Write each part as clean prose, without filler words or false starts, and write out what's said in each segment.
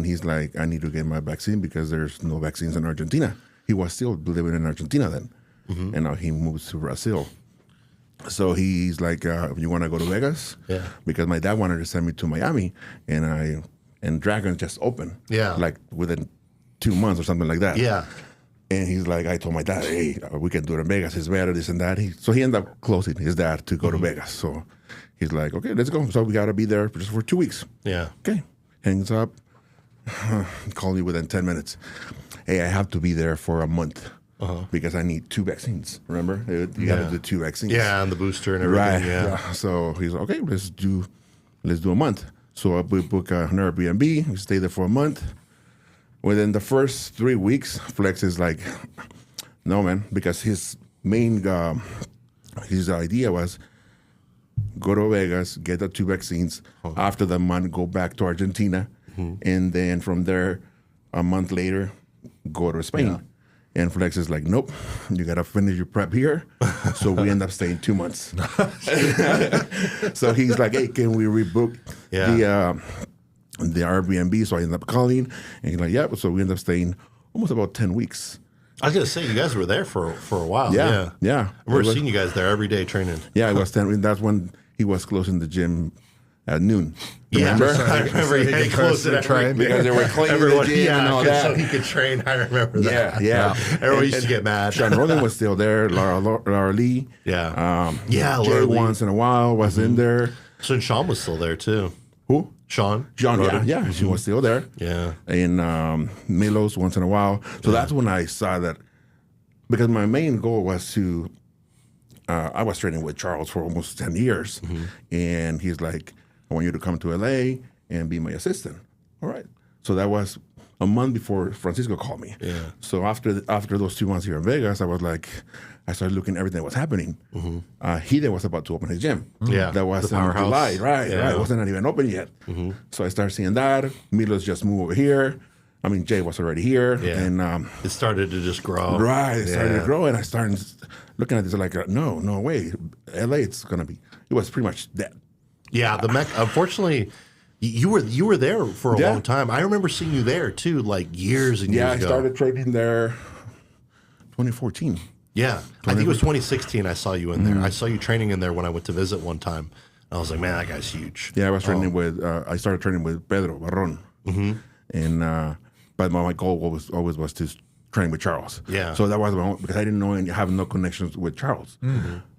he's like, I need to get my vaccine because there's no vaccines in Argentina. He was still living in Argentina then. And now he moves to Brazil. So he's like, you want to go to Vegas? Yeah. Because my dad wanted to send me to Miami, and Dragon just opened. Yeah. Like within 2 months or something like that. Yeah. And he's like, I told my dad, hey, we can do it in Vegas. It's better, this and that. So he ended up closing his dad to go to Vegas. So he's like, okay, let's go. So we got to be there just for 2 weeks. Yeah. Okay. Hangs up. Call me within 10 minutes. Hey, I have to be there for a month because I need 2 vaccines. Remember? You got to do 2 vaccines. Yeah, and the booster and everything. Right. Yeah. So he's like, okay, let's do a month. So we book an Airbnb. We stay there for a month. Within the first 3 weeks, Flex is like, no, man, because his main his idea was go to Vegas, get the 2 vaccines. After the month, go back to Argentina. And then from there, a month later, go to Spain. Yeah. And Flex is like, nope, you got to finish your prep here. So we end up staying 2 months. So he's like, hey, can we rebook the Airbnb? So I ended up calling. And he's like, yeah. So we ended up staying almost about 10 weeks. I was going to say, you guys were there for a while. Yeah. I remember seeing you guys there every day training. Yeah, it was 10. That's when he was closing the gym at noon. Remember? I remember he had close to train because they were cleaning the gym and all that. So he could train. I remember that. Yeah. Everyone used to get mad. Sean Rogan was still there. Laura Lee. Yeah. Jay once in a while was in there. So Sean was still there too. Who? Sean, yeah. She was still there. Yeah. And Milos once in a while. So that's when I saw that, because my main goal was to, I was training with Charles for almost 10 years. And he's like, I want you to come to LA and be my assistant. All right. So that was a month before Francisco called me. Yeah. So after those 2 months here in Vegas, I started looking at everything that was happening. He was about to open his gym. Yeah. That was the in powerhouse. July. Right. It wasn't even open yet. So I started seeing that. Milos just moved over here. I mean, Jay was already here. Yeah. And it started to just grow. Right. It started to grow. And I started looking at this like, no way. LA, it's going to be, it was pretty much dead. Yeah, the Mecca. Unfortunately, you were there for a long time. I remember seeing you there too, like years and years ago. I started training there 2014. Yeah, I think it was 2016 I saw you in there. I saw you training in there when I went to visit one time. I was like, man, that guy's huge. Yeah, I was training with, I started training with Pedro Barron. And, but my goal always was to train with Charles. Yeah. So that was my own, because I didn't know and have no connections with Charles.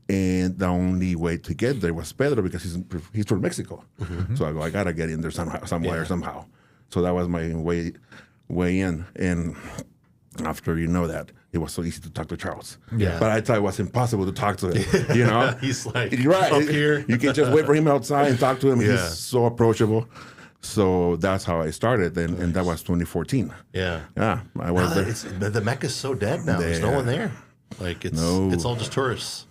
And the only way to get there was Pedro, because he's from Mexico. So I go, I gotta get in there somehow. So that was my way in. And after that, it was so easy to talk to Charles. Yeah. But I thought it was impossible to talk to him. He's like, right up here. You can just wait for him outside and talk to him. He's so approachable. So that's how I started, and that was 2014. Yeah. I was there. The Mecca's so dead now. There's no one there. Like it's all just tourists.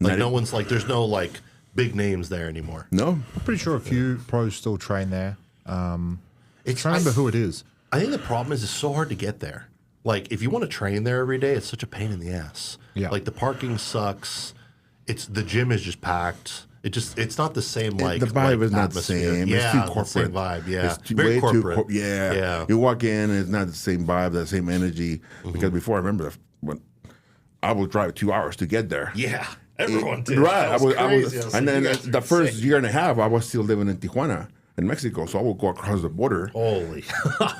Like no one's like, there's no like big names there anymore. No, I'm pretty sure a few pros still train there. I remember who it is. I think the problem is it's so hard to get there. Like if you want to train there every day, it's such a pain in the ass. Yeah. Like the parking sucks. The gym is just packed. It's not the same like the vibe is not the atmosphere. same. Yeah, it's too corporate. the same vibe. Yeah, it's very corporate. Yeah. You walk in, and it's not the same vibe, the same energy. Because before, I remember when I would drive 2 hours to get there. Yeah, everyone did. Right. I was and then the first year and a half, I was still living in Tijuana, in Mexico. So I would go across the border. Holy.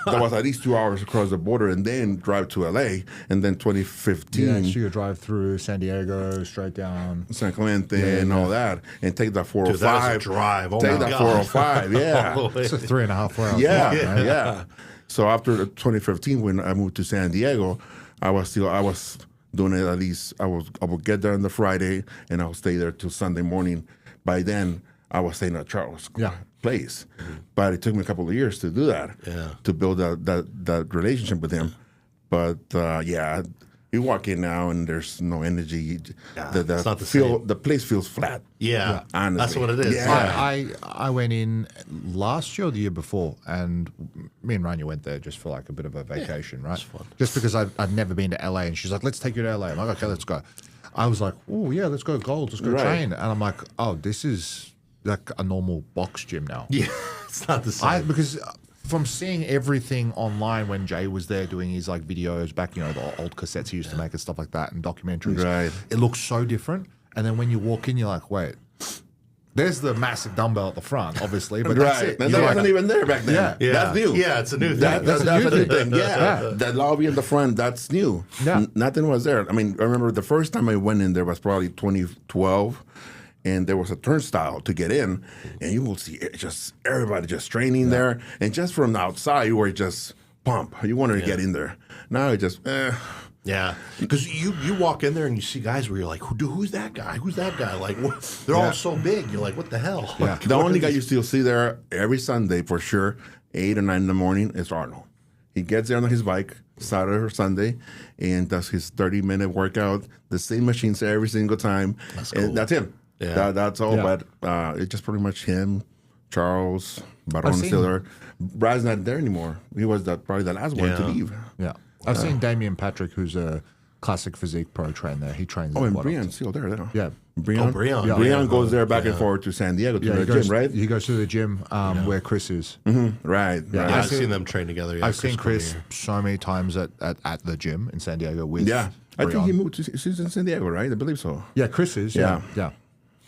That was at least 2 hours across the border, and then drive to LA. And then 2015. Yeah, so you drive through San Diego, straight down. San Clemente and all that, and take that 405. Dude, that is a drive. Oh take my that God. 405, yeah. It's a 3.5 hours. Yeah. So after 2015, when I moved to San Diego, I was doing it at least. I would get there on the Friday, and I would stay there till Sunday morning. By then, I was staying at Charles' place, but it took me a couple of years to do that. Yeah. To build that relationship with him, but you walk in now and there's no energy. It's not the same. The place feels flat. Yeah, honestly. that's what it is. Yeah. I went in last year or the year before, and me and Rania went there just for like a bit of a vacation, right? fun. Just because I'd never been to LA, and she's like, let's take you to LA. I'm like, okay, let's go. I was like, oh yeah, let's go gold, let's go train. And I'm like, oh, this is like a normal box gym now. Yeah, it's not the same. Because from seeing everything online when Jay was there doing his like videos back, the old cassettes he used to make and stuff like that, and documentaries. Right. It looks so different. And then when you walk in, you're like, wait. There's the massive dumbbell at the front, obviously, but that's it. And that wasn't even there back then. Yeah. That's new. Yeah, it's a new thing. That's a new thing. Yeah. That lobby in the front, that's new. Yeah. Nothing was there. I mean, I remember the first time I went in there was probably 2012, and there was a turnstile to get in, and you will see everybody just training there, and just from the outside, you were just pump. You wanted to get in there. Now it just, Yeah, because you walk in there and you see guys where you're like, who's that guy? Who's that guy? Like, they're all so big. You're like, what the hell? Yeah. Like, the only guy you still see there every Sunday for sure, 8 or 9 in the morning, is Arnold. He gets there on his bike Saturday or Sunday and does his 30-minute workout, the same machines every single time. That's cool. And that's him. Yeah. That's all. Yeah. But it's just pretty much him, Charles, Baron still there. Brad's not there anymore. He was probably the last one to leave. Yeah. I've seen Damien Patrick, who's a classic physique pro trainer. He trains. Oh, and Brian's still there. Yeah. Brian. Brian. Yeah. Brian goes there back and Yeah. forth to San Diego to the he goes, gym, right? He goes to the gym where Chris is. Right. Yeah. right. Yeah, I've seen- seen them train together. Yeah, I've seen Chris Cormier. so many times at the gym in San Diego with Yeah. I think Brian. he moved to he's in San Diego, right? I believe so. Yeah, Chris is. Yeah. Yeah.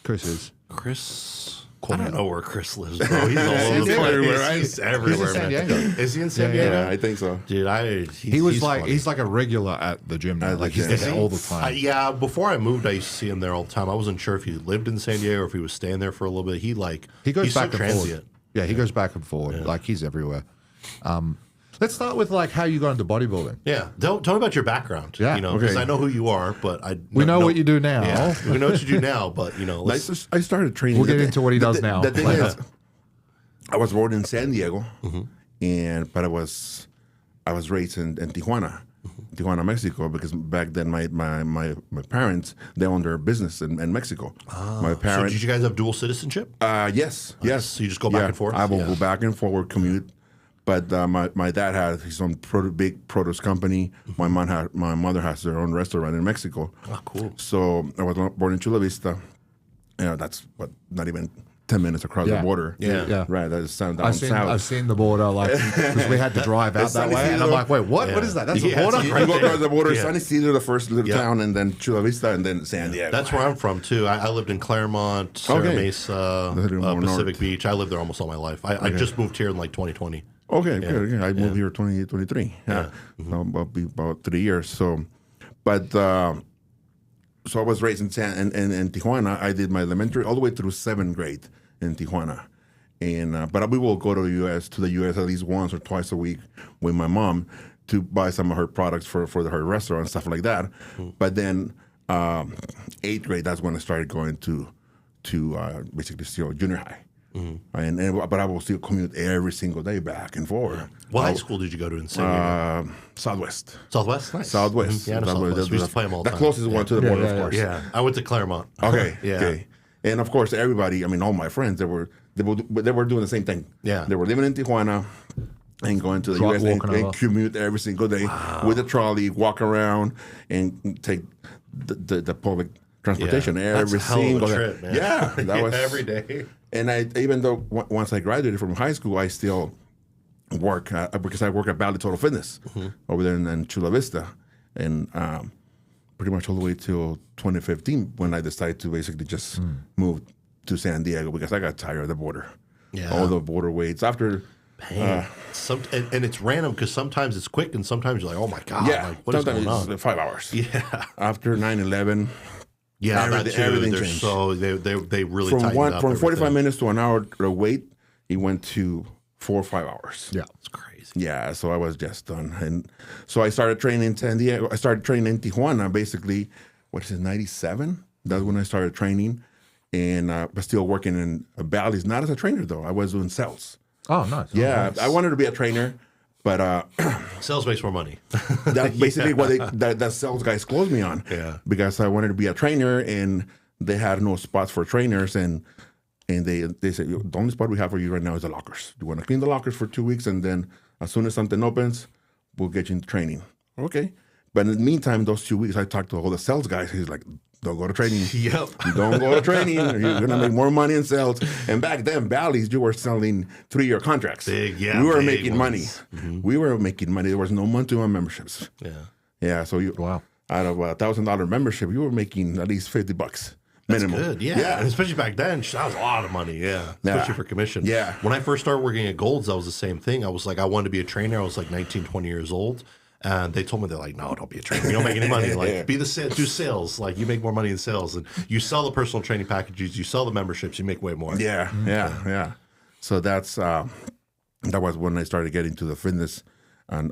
Chris is. Chris. I don't know where Chris lives, bro. He's all over the Diego. place. Everywhere, right? He's everywhere, He's in San man. Diego. Is he in San Yeah, Diego? Yeah, I think so. Dude, He's like a regular at the gym now. At the Like he's gym. there all the time. Yeah, before I moved, I used to see him there all the time. I wasn't sure if he lived in San Diego or if he was staying there for a little bit. He goes he's back so and transient. forward. Yeah, he goes back and forward. Like he's everywhere. Let's start with like how you got into bodybuilding. Yeah, tell me about your background. Yeah, because okay. I know who you are, but We know what you do now. Yeah, we know what you do now, but let's, I started training. We'll get into what he does now. The thing later. is, I was born in San Diego, but I was raised in Tijuana, Tijuana, Mexico, because back then my parents, they owned their business in Mexico. My So parents. did you guys have dual citizenship? Yes. So you just go back and forth? I will Yeah. go back and forward, commute. But my dad had his own big produce company. My mother has their own restaurant in Mexico. Oh, cool. So I was born in Chula Vista. That's not even 10 minutes across the border. Yeah. Right. That's down I've south. seen the border, like, because we had to drive out that way, and I'm like, wait, what? What is that? That's the Yeah, border? it's You right go there. across the border, Yeah. San Isidro, the first little town, and then Chula Vista, and then San Diego. That's where I'm from too. I lived in Claremont, Serra Okay. Mesa, That's a little more Pacific north. Beach. I lived there almost all my life. I just moved here in like 2020. Okay, good. Yeah, I moved here 2023. Yeah. So about 3 years. So, but so I was raised in Tijuana. I did my elementary all the way through 7th grade in Tijuana, and but we will go to the U.S. at least once or twice a week with my mom to buy some of her products for her restaurant and stuff like that. But then 8th grade, that's when I started going to basically still junior high. But I will still commute every single day back and forth. What high school did you go to in San Diego? Southwest. Southwest? Nice. Southwest. Yeah, I know Southwest. We used to play them all the time. closest one to the border, yeah, of course. Yeah, I went to Claremont. Okay. Yeah. Okay. And of course, everybody. I mean, all my friends. They were doing the same thing. Yeah. They were living in Tijuana and going to the Truck U.S. and walking over. commute every single day with a trolley, walk around, and take the public transportation That's every a hell of a single trip, man. Yeah, that was every day. And even though once I graduated from high school, I still work because I work at Valley Total Fitness over there in Chula Vista, and pretty much all the way till 2015 when I decided to basically just move to San Diego because I got tired of the border. Yeah. All the border waits after. And it's random because sometimes it's quick and sometimes you're like, oh my God, Yeah, like, what is sometimes going it's on? 5 hours. Yeah. After 9/11. Yeah, that too. everything They're changed. so they really From tightened up 45 everything. minutes to an hour wait, it went to 4 or 5 hours. Yeah. It's crazy. Yeah, so I was just done. And so I started training in San Diego. I started training in Tijuana, basically, 97? That's when I started training. And but still working in Bally's, not as a trainer, though. I was doing sales. Oh, nice. Yeah, I wanted to be a trainer, but Sales makes more money. that's basically what that sales guys closed me on. Yeah. Because I wanted to be a trainer, and they had no spots for trainers, and they said, the only spot we have for you right now is the lockers. You want to clean the lockers for 2 weeks, and then as soon as something opens, we'll get you into training. Okay. But in the meantime, those 2 weeks, I talked to all the sales guys. He's like, don't go to training. Yep. Don't go to training. Or you're gonna make more money in sales. And back then, Bally's, you were selling 3-year contracts. Big, yeah. We were big making ones. money. We were making money. There was no month-to-month memberships. Yeah. Yeah. So you out of a $1,000 membership, you were making at least $50 minimum. That's good, yeah. And especially back then, that was a lot of money, especially for commission. Yeah. When I first started working at Gold's, that was the same thing. I was like, I wanted to be a trainer. I was like 19, 20 years old. And they told me, they're like, no, don't be a trainer. You don't make any money. Like, do sales. Like, you make more money in sales. And you sell the personal training packages, you sell the memberships, you make way more. Yeah. So that was when I started getting to the fitness on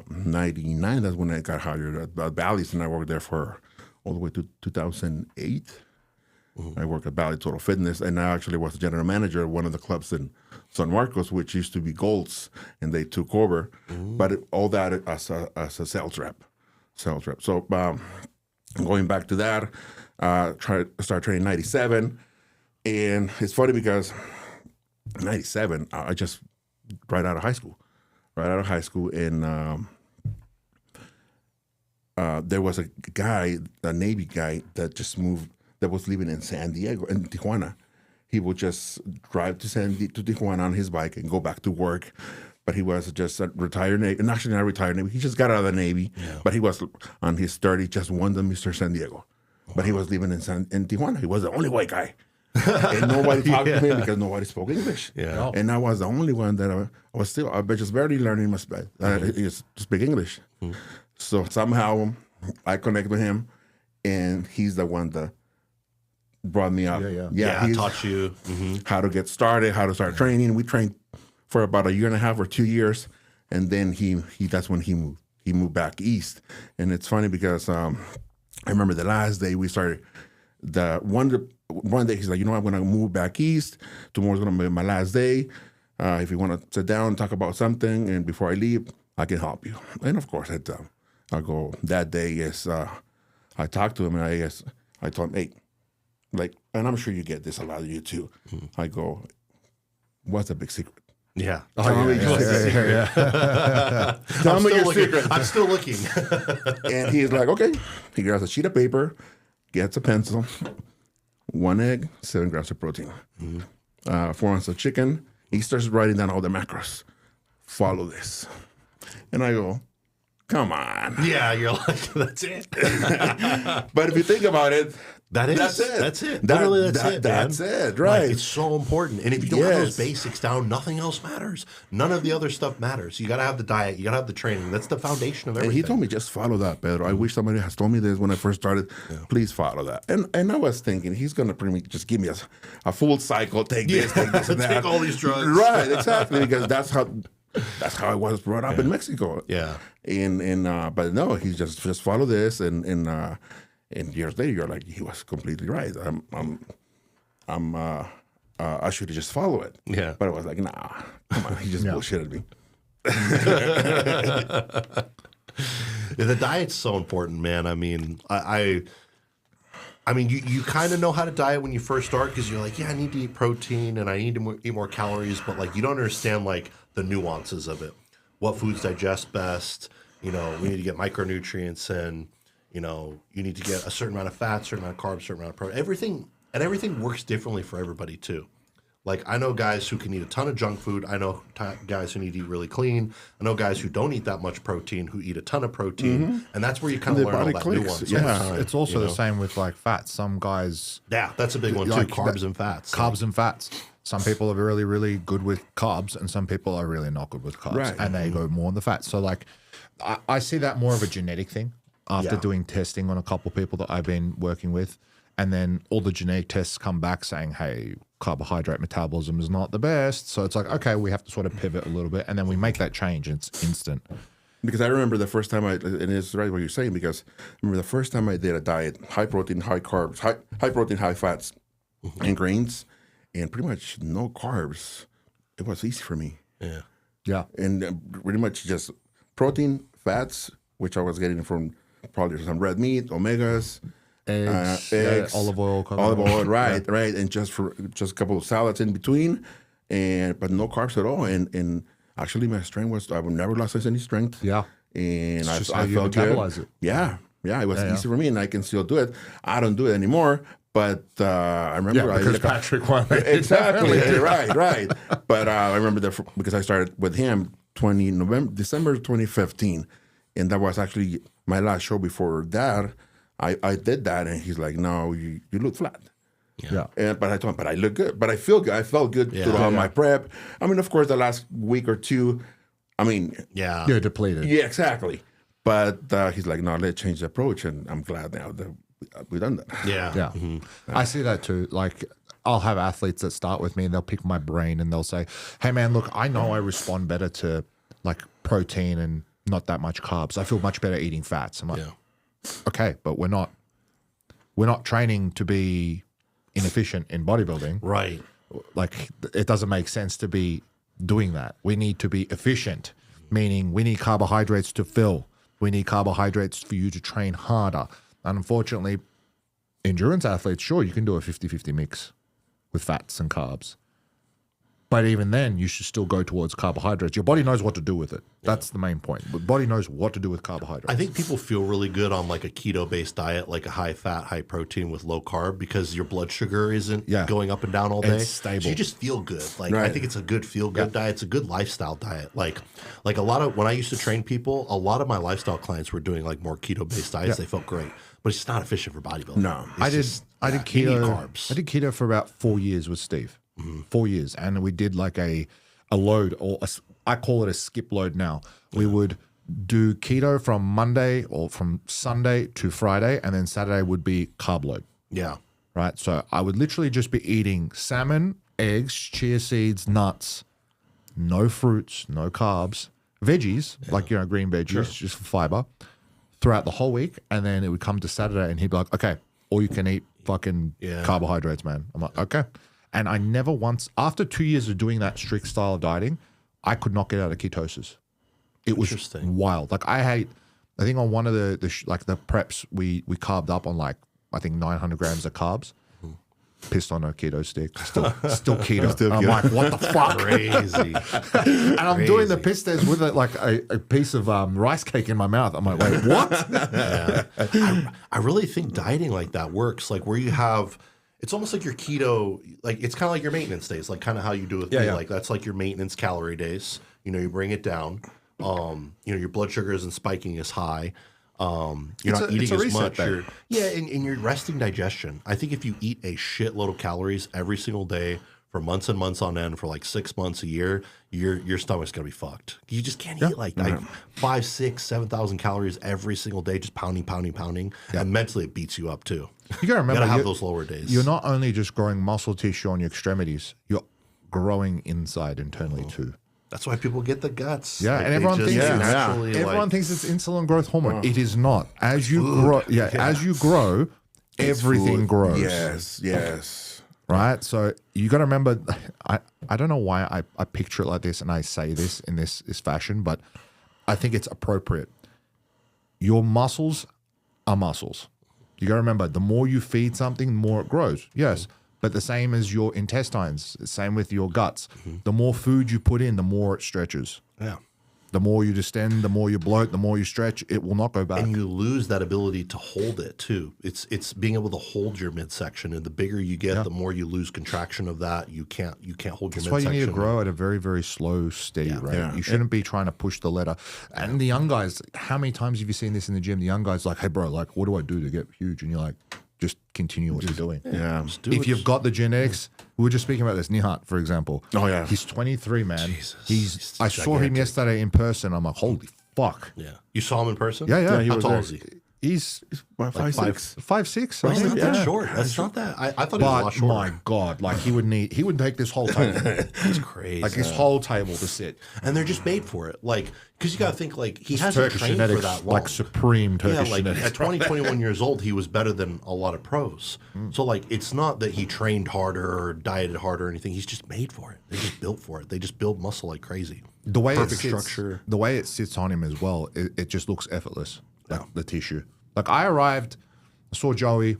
99. That's when I got hired at Bally's, and I worked there for all the way to 2008. I worked at Bally Total Fitness, and I actually was the general manager of one of the clubs in San Marcos, which used to be Gold's, and they took over. But all that as a sales rep. So going back to that, start training 97, and it's funny because 97, I just right out of high school, and there was a Navy guy that just moved, that was living in San Diego, in Tijuana. He would just drive to Tijuana on his bike and go back to work. But he was just a retired Navy, and actually not retired Navy. He just got out of the Navy, but he was on his 30, just won the Mr. San Diego. But he was living in Tijuana. He was the only white guy. And nobody talked to him because nobody spoke English. Yeah. And I was the only one that I was just barely learning to speak English. So somehow I connect with him, and he's the one that brought me up. He taught you how to get started, how to start training. We trained for about 1.5 years or 2 years, and then that's when he moved. He moved back east, and it's funny because I remember the last day we started. One day he's like, I'm going to move back east. Tomorrow's going to be my last day. If you want to sit down and talk about something, and before I leave, I can help you. And of course, I go that day. Yes, I talked to him, and I told him, hey, and I'm sure you get this a lot of you too. I go, what's the big secret? Yeah. Tell me your secret. Tell me your secret. I'm still looking. And he's like, okay. He grabs a sheet of paper, gets a pencil, 1 egg, 7 grams of protein, 4 ounces of chicken. He starts writing down all the macros. Follow this. And I go, come on. Yeah, you're like, that's it. But if you think about it, that's it. Literally, that's it. That's it, right? Like, it's so important. And if you don't have those basics down, nothing else matters. None of the other stuff matters. You got to have the diet. You got to have the training. That's the foundation of everything. And he told me, just follow that, Pedro. I wish somebody has told me this when I first started. Please follow that. And I was thinking, he's going to pretty much just give me a full cycle, take this, and that. Take all these drugs. Right, exactly, because that's how I was brought up in Mexico. Yeah. But no, he just follow this, and years later, you're like, he was completely right. I should have just follow it. Yeah. But I was like, nah, come on, he just bullshitted me. The diet's so important, man. I mean, you kind of know how to diet when you first start because you're like, I need to eat protein and I need to eat more calories, but like you don't understand like the nuances of it. What foods digest best? We need to get micronutrients in. You need to get a certain amount of fat, certain amount of carbs, certain amount of protein. Everything works differently for everybody too. Like I know guys who can eat a ton of junk food. I know guys who need to eat really clean. I know guys who don't eat that much protein who eat a ton of protein, and that's where you kind of learn all that nuance. Yeah, it's also the same with like fats. Some guys, that's a big one too. Carbs and fats. And fats. Some people are really, really good with carbs, and some people are really not good with carbs, and they go more on the fats. So like, I see that more of a genetic thing. After doing testing on a couple of people that I've been working with, and then all the genetic tests come back saying, hey, carbohydrate metabolism is not the best. So it's like, okay, we have to sort of pivot a little bit, and then we make that change, and it's instant. Because I remember the first time and it's right what you're saying, because I remember the first time I did a diet, high protein, high carbs, high protein, high fats, and grains, and pretty much no carbs. It was easy for me. Yeah. And pretty much just protein, fats, which I was getting from probably some red meat, omegas, eggs, olive oil, right, and just a couple of salads in between, but no carbs at all. And actually, my strength was, I've never lost any strength. Yeah, and it's I felt metabolize good. It. Yeah, Yeah, it was easy for me, and I can still do it. I don't do it anymore, but I remember because Patrick won. Exactly, right. But I remember that because I started with him December 2015, and that was actually my last show before that. I did that, and he's like, "No, you look flat." Yeah. But I told him, but I look good. But I feel good. I felt good throughout my prep. I mean, of course, the last week or two, I mean, you're depleted. Yeah, exactly. But he's like, no, let's change the approach, and I'm glad now that we've done that. Yeah. Mm-hmm. I see that too. Like, I'll have athletes that start with me, and they'll pick my brain, and they'll say, "Hey, man, look, I know I respond better to like protein and not that much carbs. I feel much better eating fats." I'm like, okay, but we're not training to be inefficient in bodybuilding, right? Like, it doesn't make sense to be doing that. We need to be efficient, meaning we need carbohydrates to fill. We need carbohydrates for you to train harder. And unfortunately, endurance athletes, sure, you can do a 50-50 mix with fats and carbs. But even then, you should still go towards carbohydrates. Your body knows what to do with it. That's the main point. The body knows what to do with carbohydrates. I think people feel really good on like a keto-based diet, like a high-fat, high-protein with low carb, because your blood sugar isn't going up and down all day. It's stable. So you just feel good. Like I think it's a good feel-good diet. It's a good lifestyle diet. Like a lot of when I used to train people, a lot of my lifestyle clients were doing like more keto-based diets. They felt great, but it's just not efficient for bodybuilding. No, I did keto. You need carbs. I did keto for about 4 years with Steve. 4 years, and we did like a load, or I call it a skip load now. We would do keto from Monday or from Sunday to Friday, and then Saturday would be carb load. Yeah. Right. So I would literally just be eating salmon, eggs, chia seeds, nuts, no fruits, no carbs, veggies, like, green veggies, just for fiber throughout the whole week. And then it would come to Saturday and he'd be like, okay, all you can eat fucking carbohydrates, man. I'm like, okay. And I never once, after 2 years of doing that strict style of dieting, I could not get out of ketosis. It was wild. Like I think on one of the preps, we carbed up on like, I think 900 grams of carbs. Pissed on a keto stick. Still keto. I'm like, what the fuck? Crazy. And I'm doing the piss test with it like a piece of rice cake in my mouth. I'm like, wait, what? I really think dieting like that works. Like where you have, it's almost like your keto, like it's kind of like your maintenance days, like kind of how you do with me. Like that's like your maintenance calorie days. You bring it down. Your blood sugar isn't spiking as high. You're not eating as much. And you're resting digestion. I think if you eat a shitload of calories every single day for months and months on end for like 6 months, a year, your stomach's gonna be fucked. You just can't eat like 5, 6, 7,000 calories every single day, just pounding. And mentally it beats you up too. You gotta remember, have those lower days. You're not only just growing muscle tissue on your extremities, you're growing inside internally too. That's why people get the guts. Yeah, like, and everyone thinks it's insulin growth hormone. It is not. As you grow, as you grow, everything grows. Yes. Right? So you got to remember, I don't know why I picture it like this and I say this in this fashion, but I think it's appropriate. Your muscles are muscles. You got to remember, the more you feed something, the more it grows. Yes. But the same as your intestines, same with your guts. The more food you put in, the more it stretches. Yeah. The more you distend, the more you bloat, the more you stretch, it will not go back. And you lose that ability to hold it too. It's being able to hold your midsection, and the bigger you get, the more you lose contraction of that. You can't hold your midsection. That's why you need to grow at a very, very slow, steady rate. Yeah. You shouldn't be trying to push the ladder. And the young guys, how many times have you seen this in the gym? The young guys like, hey bro, like what do I do to get huge? And you're like, just continue what you're doing. Yeah. If you've got the genetics, we were just speaking about this, Nihat, for example. Oh, yeah. He's 23, man. Jesus. I saw him yesterday in person. I'm like, holy fuck. Yeah. You saw him in person? Yeah. How tall is he? He's 5'6". 5'6". That's not that short. That's not that. I thought he was a lot shorter. My God, like he would take this whole table. That's crazy. Like this whole table to sit. And they're just made for it. Like, because you got to think, like, he hasn't trained for that long. Like supreme Turkish genetics. At 21 years old, he was better than a lot of pros. So, like, it's not that he trained harder or dieted harder or anything. He's just made for it. They're just built for it. They just build muscle like crazy. The way Perfect structure. The way it sits on him as well, it just looks effortless. Like the tissue. Like I arrived, I saw Joey,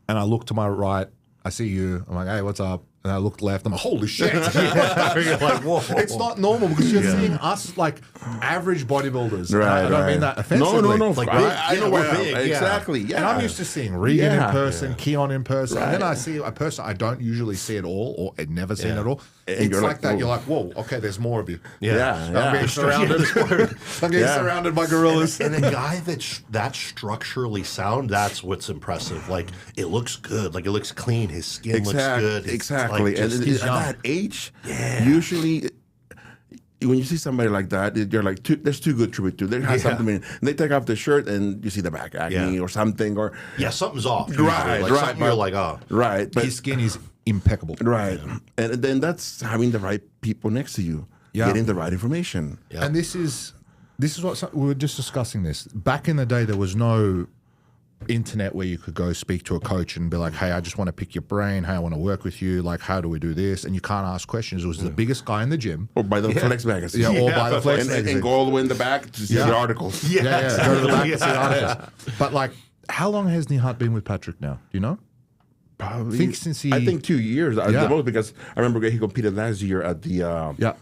and I looked to my right. I see you. I'm like, hey, what's up? And I looked left. I'm like, holy shit. You're like, whoa. It's not normal because you're seeing us like average bodybuilders. Right, I don't mean that offensively. No. Like, I know we're where big. exactly. Yeah. And I'm used to seeing Regan in person, Keon in person. Right. And then I see a person I don't usually see at all or I'd never seen at all. And It's you're like like, that. whoa. You're like, whoa, okay, there's more of you. Yeah. I'm being surrounded. I'm getting surrounded by gorillas. And a guy that's structurally sound, that's what's impressive. Like, it looks good. Like, it looks clean. His skin looks good. It's Exactly. like And just- at that age, usually when you see somebody like that, you're like, there's too good to be true. There has something in. And they take off the shirt and you see the back acne or something. Or something's off. Usually. Right, like, right. something you're like, oh. Right. But His skin is impeccable. right. And then that's having the right people next to you. Yeah. Getting the right information. Yeah. And this is what we were just discussing this. Back in the day, there was no internet where you could go speak to a coach and be like, hey, I just want to pick your brain. Hey, I want to work with you. Like, how do we do this? And you can't ask questions. It was the biggest guy in the gym. Or by the Flex magazine. Yeah, or by the Flex and magazine. go all the way in the back to see the articles. Yeah, go to the back Yeah. and see the articles. But like, how long has Nihat been with Patrick now? Do you know? Probably, think since he- I think 2 years at Yeah. the most, because I remember he competed last year at the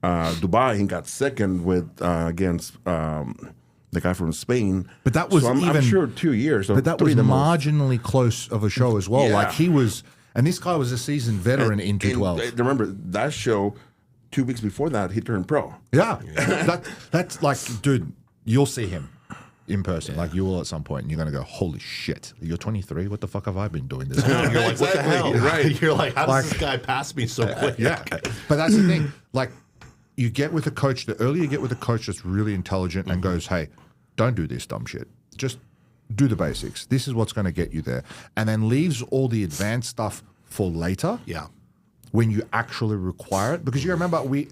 Dubai. He got second with against the guy from Spain. But that was so I'm even sure 2 years. But that was the most. marginally close of a show as well. Yeah. Like he was, and this guy was a seasoned veteran in 212. Remember that show? 2 weeks before that, he turned pro. Yeah, that's like, dude, you'll see him in person. Like you will at some point, and you're gonna go, holy shit, you're 23. What the fuck have I been doing this? You're like, what the hell? Right. You're like, how does Like- this guy pass me so quick? Yeah, but that's the thing. Like, you get with a coach. The earlier you get with a coach that's really intelligent and goes, "Hey, don't do this dumb shit. Just do the basics. This is what's going to get you there," and then leaves all the advanced stuff for later. Yeah. When you actually require it, because you remember we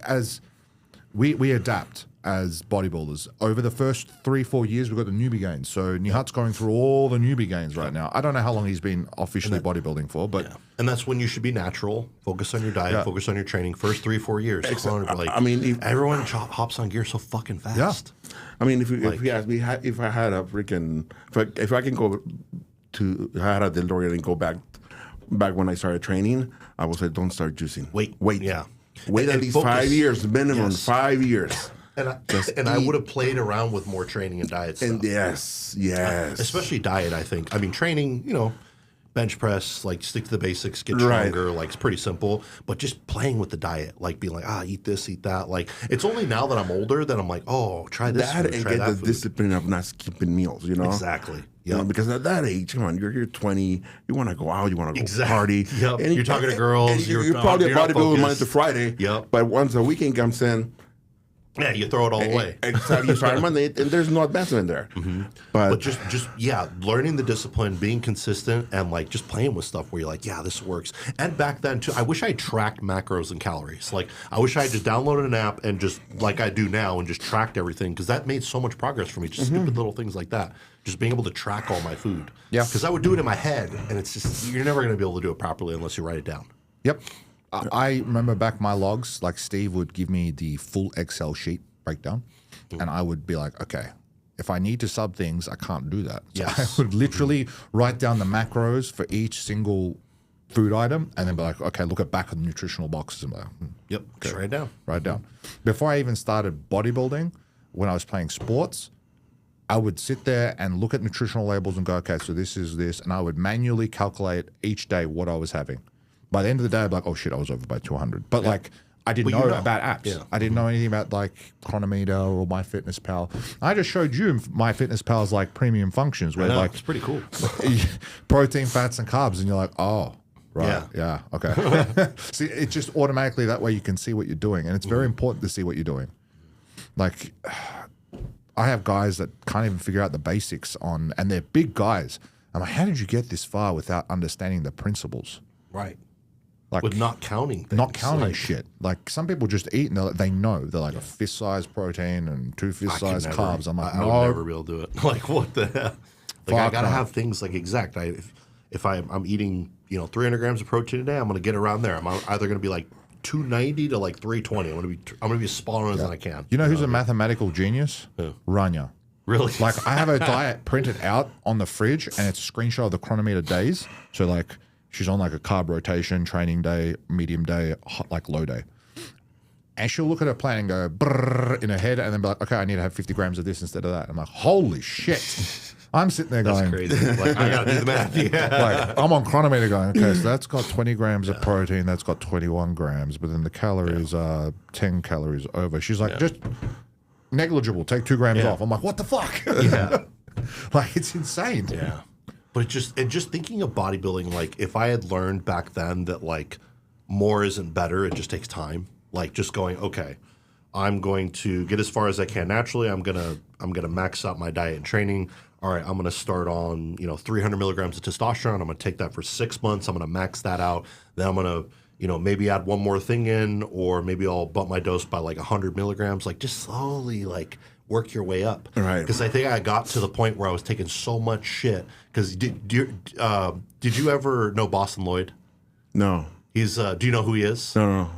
adapt as bodybuilders. Over the first 3-4 years, we've got the newbie gains. So Nihat's going through all the newbie gains right now. I don't know how long he's been officially bodybuilding for, but And that's when you should be natural. Focus on your diet. Focus on your training. First 3-4 years. Like, I mean, everyone hops on gear so fucking fast. I mean, if you ask me, if I had a freaking, if I can go to, if I had a DeLorean and go back when I started training, I would say don't start juicing. Wait. Yeah. And Wait at least focus. 5 years minimum. Yes. 5 years. And I would have played around with more training and diet stuff. And yes. Especially diet, I think. I mean, training, bench press, like stick to the basics, get Right. stronger, like it's pretty simple. But just playing with the diet, like being like, eat this, eat that. Like it's only now that I'm older that I'm like, oh, try this That food, and try get that the food. discipline of not skipping meals, Exactly. You know, Yep. because at that age, come on, you're 20, you want to go out, you want to go Exactly. party. Yep. You're talking to girls, and you're you're not- probably a you're not bodybuilder Monday focused. to Friday. Yep. But once the weekend comes in, Yeah, you throw it all away. exactly, you start on Monday, and there's no advancement there. Mm-hmm. But But just learning the discipline, being consistent, and like just playing with stuff where you're like, yeah, this works. And back then too, I wish I tracked macros and calories. Like I wish I just downloaded an app and just like I do now and just tracked everything because that made so much progress for me. Just stupid little things like that. Just being able to track all my food. Yeah. Because I would do it in my head, and it's just you're never going to be able to do it properly unless you write it down. Yep. I remember back my logs, like Steve would give me the full Excel sheet breakdown, and I would be like, okay, if I need to sub things, I can't do that. So Yes. I would literally write down the macros for each single food item and then be like, okay, look at back of the nutritional boxes and be like, Yep. Just write it down. write it down. Before I even started bodybuilding, when I was playing sports, I would sit there and look at nutritional labels and go, okay, so this is this, and I would manually calculate each day what I was having. By the end of the day, I'd be like, oh shit, I was over by 200. But like, I didn't But you know know. about apps. Yeah. I didn't know anything about like Chronometer or MyFitnessPal. I just showed you MyFitnessPal's like premium functions where I know, like it's pretty cool. protein, fats, and carbs, and you're like, oh, right, yeah, okay. See, it's just automatically that way you can see what you're doing, and it's very important to see what you're doing. Like, I have guys that can't even figure out the basics on, and they're big guys. I'm like, how did you get this far without understanding the principles? Right. Like, With not counting things. not counting like, shit. Like some people just eat and they know they're like a fist size protein and 2 fist I could size never- carbs. I'm like, I no, would never be able to do it. Like what the hell? Like I Fuck gotta no. have things like exact. If I'm eating 300 grams of protein a day, I'm gonna get around there. I'm either gonna be like 290 to like 320. I'm gonna be as spot on as I can. You know who's a mathematical genius? Rania. Really? Like I have a diet printed out on the fridge and it's a screenshot of the chronometer days. So like She's on like a carb rotation, training day, medium day, like low day. And she'll look at her plan and go brrr in her head and then be like, okay, I need to have 50 grams of this instead of that. I'm like, holy shit. I'm sitting there going, crazy. Like, I got to do the math. Yeah. Like, I'm on chronometer going, okay, so that's got 20 grams of protein, that's got 21 grams, but then the calories are 10 calories over. She's like, just negligible, take 2 grams off. I'm like, what the fuck? Yeah. Like, it's insane. Yeah. But just thinking of bodybuilding, like if I had learned back then that like more isn't better, it just takes time. Like just going, okay, I'm going to get as far as I can naturally. I'm gonna max out my diet and training. All right, I'm gonna start on 300 milligrams of testosterone. I'm gonna take that for 6 months. I'm gonna max that out. Then I'm gonna maybe add one more thing in, or maybe I'll bump my dose by like 100 milligrams. Like just slowly like work your way up. Right. Because I think I got to the point where I was taking so much shit. Because did you ever know Boston Lloyd? No. He's do you know who he is? No.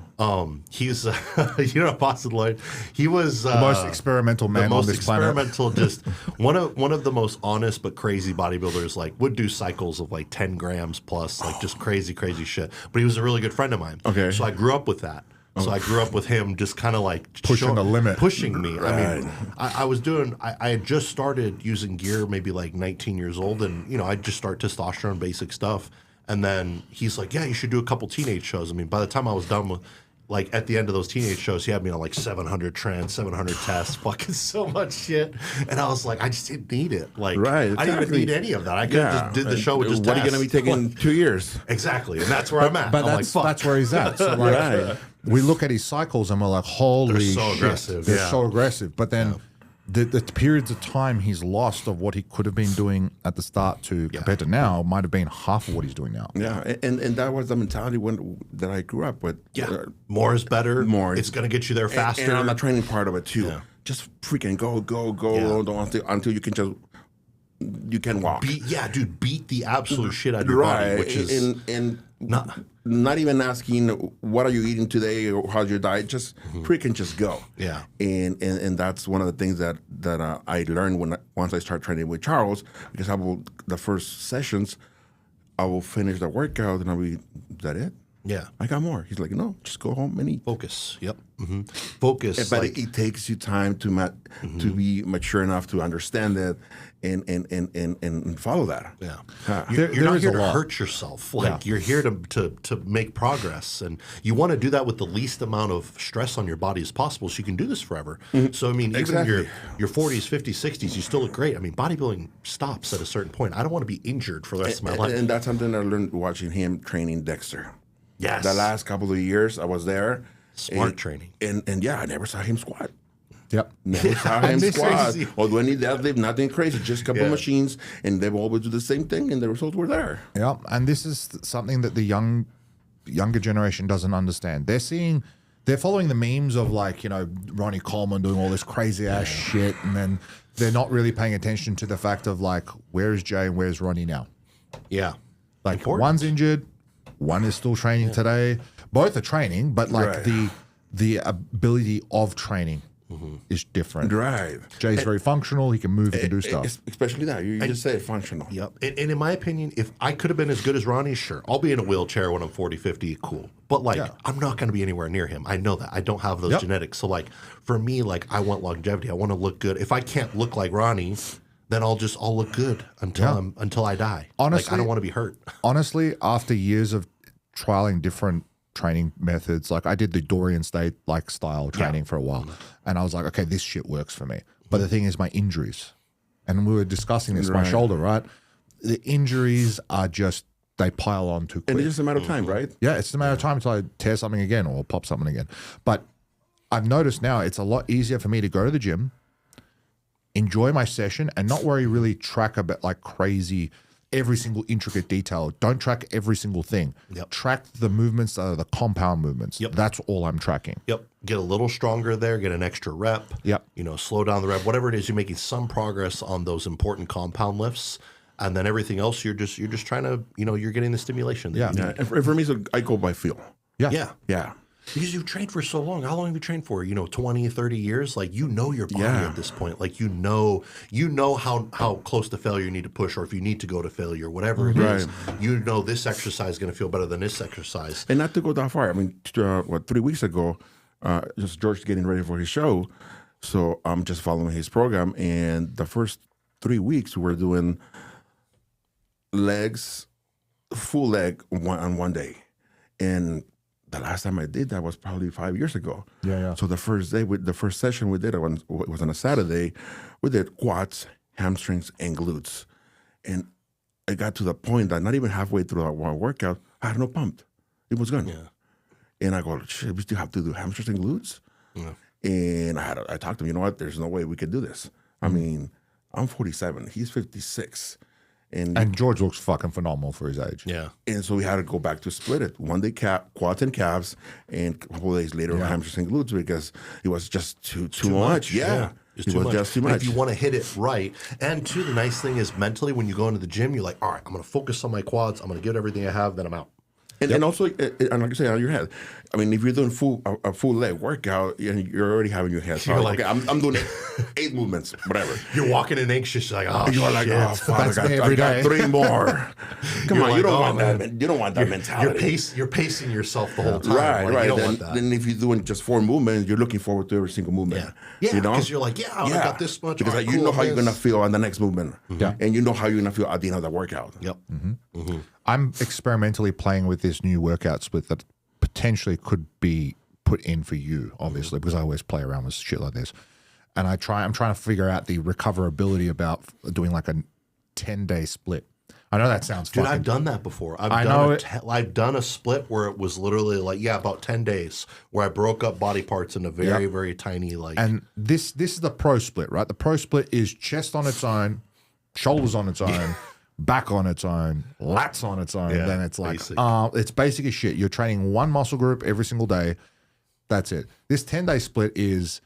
He's Boston Lloyd. He was The most experimental man on this planet. Just one of the most honest but crazy bodybuilders. Like would do cycles of like 10 grams plus, like just crazy shit. But he was a really good friend of mine. Okay. So I grew up with that. So I grew up with him just kind of like Pushing the limit. pushing me. Right. I mean, I had just started using gear maybe like 19 years old, and I just start testosterone basic stuff. And then he's like, yeah, you should do a couple teenage shows. I mean, by the time I was done with, like at the end of those teenage shows, he had me on like 700 trends, 700 tests, fucking so much shit. And I was like, I just didn't need it. Like, Right, I didn't even exactly. need any of that. I could have just did the show with just What are you tests. going to be taking 2 years? Exactly. And that's where I'm at. But I'm that's, like, fuck. that's where he's at. So like, Right. we look at his cycles and we're like, holy They're so shit. aggressive, They're yeah. so aggressive. But then the periods of time he's lost of what he could have been doing at the start to compared to now might have been half of what he's doing now. Yeah, and that was the mentality that I grew up with. Yeah. More is better. More. It's going to get you there faster. And on the training part of it too. Yeah. Just freaking go Yeah. until you can walk. Beat the absolute shit out of your body, which is and not even asking what are you eating today or how's your diet. Just freaking just go. Yeah. And that's one of the things that I learned once I started training with Charles, because the first sessions I will finish the workout and I'll be, is that it? yeah. I got more. He's like, no, just go home and eat. Focus. Yep. Focus. But like, it takes you time to be mature enough to understand it and follow that. yeah. There You're not is here a to lot. hurt yourself. Like you're here to make progress, and you want to do that with the least amount of stress on your body as possible, so you can do this forever. So I mean, even Exactly. in your 40s, 50s, 60s, you still look great. I mean, bodybuilding stops at a certain point. I don't want to be injured for the rest of my life. And that's something I learned watching him training Dexter. Yes. The last couple of years I was there. Smart training. And yeah, I never saw him squat. Yep. Never saw him This squat. is- Or do any deadlift, nothing crazy, just a couple Yeah. machines, and they will always do the same thing, and the results were there. Yeah, and this is something that the younger generation doesn't understand. They're following the memes of like, Ronnie Coleman doing all this crazy ass shit, and then they're not really paying attention to the fact of like, where's Jay and where's Ronnie now? Yeah. Like Important. one's injured, one is still training today. Both are training, but like Right. the ability of training is different. Right. Jay's very functional. He can move, he can do stuff. Especially that. You just say functional. Yep. And in my opinion, if I could have been as good as Ronnie, sure. I'll be in a wheelchair when I'm 40, 50, cool. But like, I'm not going to be anywhere near him. I know that. I don't have those genetics. So like, for me, like, I want longevity. I want to look good. If I can't look like Ronnie, then I'll look good until I die. Honestly, like, I don't want to be hurt. Honestly, after years of trialing different training methods, like I did the Dorian State like style training for a while, and I was like, okay, this shit works for me. But the thing is, my injuries, and we were discussing this, my shoulder, right? The injuries are just, they pile on too quick. And it's just a matter of time, right? Yeah, it's a matter of time until I tear something again or pop something again. But I've noticed now it's a lot easier for me to go to the gym, enjoy my session, and not worry, really track a bit like crazy every single intricate detail. Don't track every single thing. Yep. Track the movements that are the compound movements. Yep. That's all I'm tracking. Yep. Get a little stronger there, get an extra rep. Yep. Slow down the rep. Whatever it is, you're making some progress on those important compound lifts. And then everything else, you're just trying to, you're getting the stimulation. That you Yeah. And for me, so I go by feel. Yeah. need. Yeah. Yeah. Because you've trained for so long. How long have you trained for? 20, 30 years? Like, you know your body at this point. Like, you know how close to failure you need to push, or if you need to go to failure, whatever it is. You know this exercise is going to feel better than this exercise. And not to go that far. I mean, 3 weeks ago, just George getting ready for his show. So I'm just following his program. And the first 3 weeks, we're doing legs, full leg on one day. And the last time I did that was probably 5 years ago. Yeah. So the first session we did, it was on a Saturday. We did quads, hamstrings, and glutes. And it got to the point that not even halfway through our workout, I had no pump. It was gone. Yeah. And I go, shit, we still have to do hamstrings and glutes? Yeah. And I talked to him, you know what, there's no way we could do this. I mean, I'm 47, he's 56. And George looks fucking phenomenal for his age. Yeah. And so we had to go back to split it. One day quads and calves, and a couple days later hamstrings and glutes, because it was just too much. Yeah. It was just too much. And if you want to hit it right. And too, the nice thing is mentally, when you go into the gym, you're like, all right, I'm going to focus on my quads. I'm going to give it everything I have, then I'm out. And also, and like I say, on your head. I mean, if you're doing a full leg workout, you're already having your head. So you're like, okay, I'm doing 8 movements, whatever. You're walking in anxious. You're like, oh, you're shit. like, oh, fuck, I got 3 more. Come on, like, you don't want that. You don't want that mentality. You're pacing yourself the whole time. Right. You don't want that. Then if you're doing just 4 movements, you're looking forward to every single movement. Yeah, because you're like, I got this much. Because you know how you're going to feel on the next movement. Yeah. And you know how you're going to feel at the end of the workout. Yep. I'm experimentally playing with this new workout split that potentially could be put in for you, obviously, because I always play around with shit like this. And I'm trying to figure out the recoverability about doing like a 10-day split. I know that sounds Dude, fucking... I've done that before. I've done a split where it was literally like, about 10 days where I broke up body parts into very, very tiny, like... And this is the pro split, right? The pro split is chest on its own, shoulders on its own, back on its own, lats on its own. Then it's like, it's basic as shit. You're training one muscle group every single day. That's it. This 10-day split is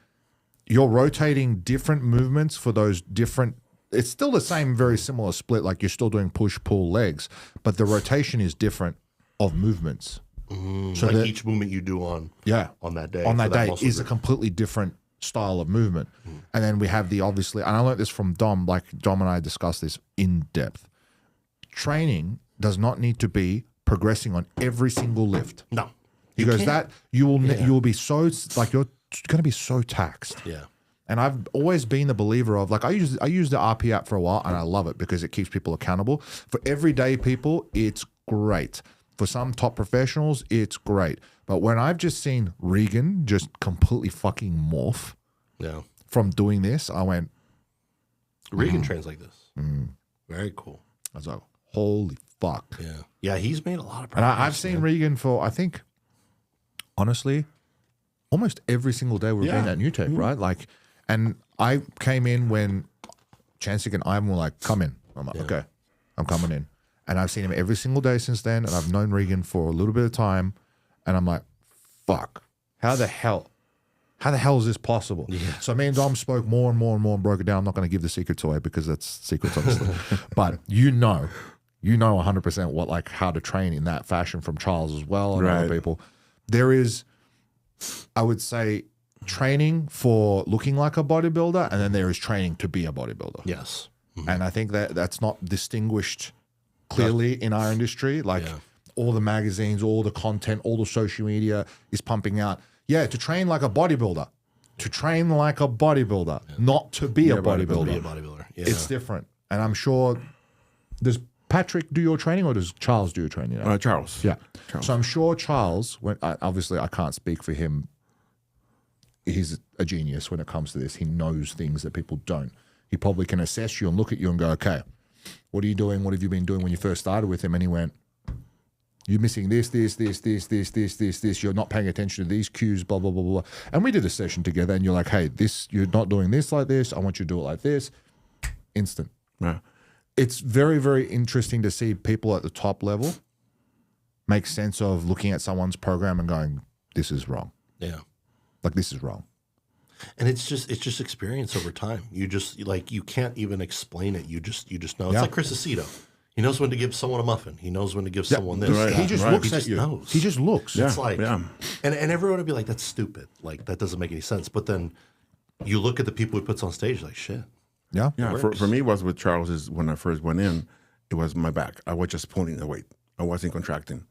you're rotating different movements for those different... It's still the same, very similar split. Like, you're still doing push, pull, legs, but the rotation is different of movements. So like each movement you do on that day. On that day is a completely different style of movement. And then we have obviously, and I learned this from Dom, like Dom and I discussed this in depth. Training does not need to be progressing on every single lift. No. Because you will be so, like, you're going to be so taxed. Yeah. And I've always been the believer of, like, I use the RP app for a while, and I love it because it keeps people accountable. For everyday people, it's great. For some top professionals, it's great. But when I've just seen Regan just completely fucking morph from doing this, I went... Regan trains like this. Very cool. I was like, holy fuck. Yeah. Yeah, he's made a lot of progress. And I've seen Regan for, I think, honestly, almost every single day we've been at New Tech, right? Like, and I came in when Chancey and Ivan were like, come in. I'm like, okay, I'm coming in. And I've seen him every single day since then, and I've known Regan for a little bit of time, and I'm like, fuck, how the hell is this possible? Yeah. So me and Dom spoke more and more and more and broke it down. I'm not going to give the secrets away because that's secrets, obviously. But you know 100% what, like, how to train in that fashion from Charles as well and other people. There is, I would say, training for looking like a bodybuilder, and then there is training to be a bodybuilder. Yes. And I think that's not distinguished clearly in our industry. Like, all the magazines, all the content, all the social media is pumping out. Yeah, to train like a bodybuilder. To train like a bodybuilder, not to be a bodybuilder. Yeah. It's different. And I'm sure, does Patrick do your training or does Charles do your training? You know? Charles. Yeah. Charles. So I'm sure Charles, obviously I can't speak for him. He's a genius when it comes to this. He knows things that people don't. He probably can assess you and look at you and go, okay, what are you doing? What have you been doing when you first started with him? And he went, you're missing this. You're not paying attention to these cues, blah, blah, blah, blah. And we did a session together and you're like, hey, you're not doing this like this. I want you to do it like this. Instant. Yeah. It's very, very interesting to see people at the top level make sense of looking at someone's program and going, this is wrong. Yeah. Like, this is wrong. And it's just experience over time. You just, like, you can't even explain it. You just know. It's like Chris Aceto. He knows when to give someone a muffin. He knows when to give someone this. Right. He just Right. looks at you. knows. He just looks. Yeah. It's like, yeah. and everyone would be like, that's stupid. Like, that doesn't make any sense. But then you look at the people he puts on stage, like, shit. Yeah. Yeah, for me, it was with Charles is when I first went in, it was my back. I was just pulling the weight. I wasn't contracting.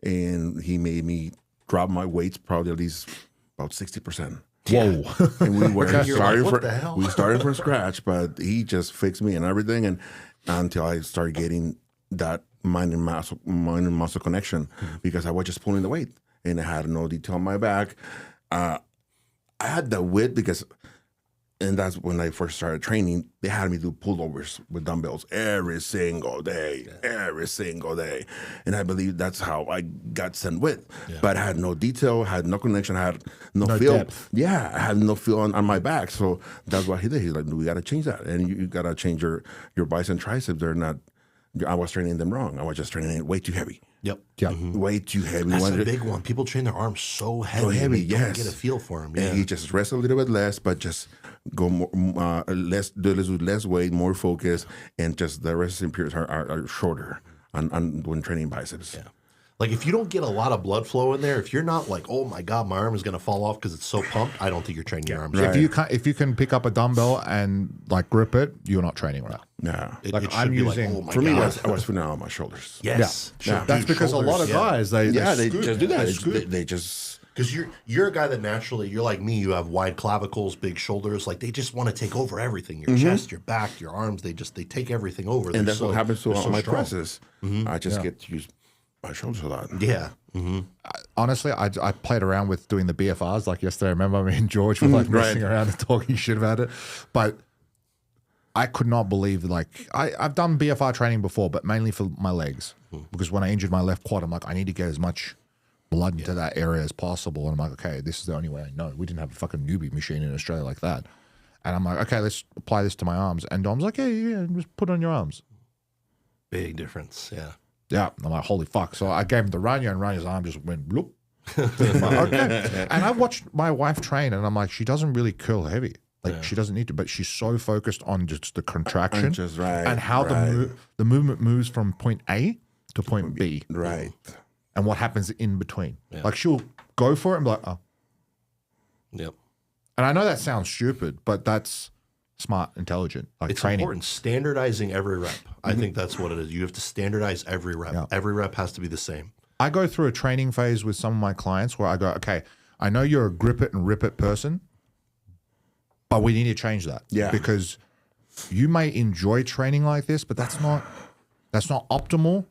And he made me drop my weights probably at least about 60%. Whoa. And we were You're started like, what for the hell? we started from scratch, but he just fixed me and everything, and until I started getting that mind and muscle connection, because I was just pulling the weight and I had no detail on my back. I had the width because, and that's when I first started training. They had me do pullovers with dumbbells every single day, and I believe that's how I got sent width. But I had no detail, had no connection, I had no feel. depth. Yeah, I had no feel on my back. So that's what he did. He's like, we got to change that, and you got to change your biceps and triceps. They're not. I was training them wrong. I was just training it way too heavy. Yep. Yeah. Way too heavy. That's a big one. People train their arms so heavy. heavy, and they don't yes. get a feel for them. And Yeah. he just rests a little bit less, but just go more, less, do this with less weight, more focus, and just the resting periods are shorter on when training biceps. Yeah. Like, if you don't get a lot of blood flow in there, if you're not like, oh my God, my arm is going to fall off because it's so pumped, I don't think you're training your arms. Right. If you can pick up a dumbbell and like grip it, you're not training right. Yeah. It, Like, it should I'm be using- like, oh my For me, God. I was feeling it on my shoulders. Yes. Yeah. Dude, That's because a lot of shoulders, guys they They scoot. just do that. They scoot. They just. Because you're a guy that naturally, you're like me, you have wide clavicles, big shoulders. Like, they just want to take over everything. Your chest, your back, your arms, they take everything over. And that's what happens to they're all so my strong. presses. I just get to use my shoulders a lot. Yeah. Honestly, I played around with doing the BFRs like yesterday. I remember me and George were like messing around and talking shit about it. But I could not believe, like, I've done BFR training before, but mainly for my legs. Because when I injured my left quad, I'm like, I need to get as much blood into that area as possible. And I'm like, okay, this is the only way I know. We didn't have a fucking newbie machine in Australia like that. And I'm like, okay, let's apply this to my arms. And Dom's like, yeah, just put it on your arms. Big difference. Yeah. Yeah. I'm like, holy fuck. So I gave him the Rania, and Rania's arm just went bloop. I'm like, okay. And I watched my wife train, and I'm like, she doesn't really curl heavy. Like, she doesn't need to, but she's so focused on just the contraction Just right, and how the movement moves from point A to point B. Right. And what happens in between. Like, she'll go for it and be like, oh. Yep. And I know that sounds stupid, but that's smart, intelligent, like It's training. important. Standardizing every rep. I think that's what it is. You have to standardize every rep. Yeah. Every rep has to be the same. I go through a training phase with some of my clients where I go, okay, I know you're a grip it and rip it person, but we need to change that. Yeah. Because you may enjoy training like this, but that's not optimal.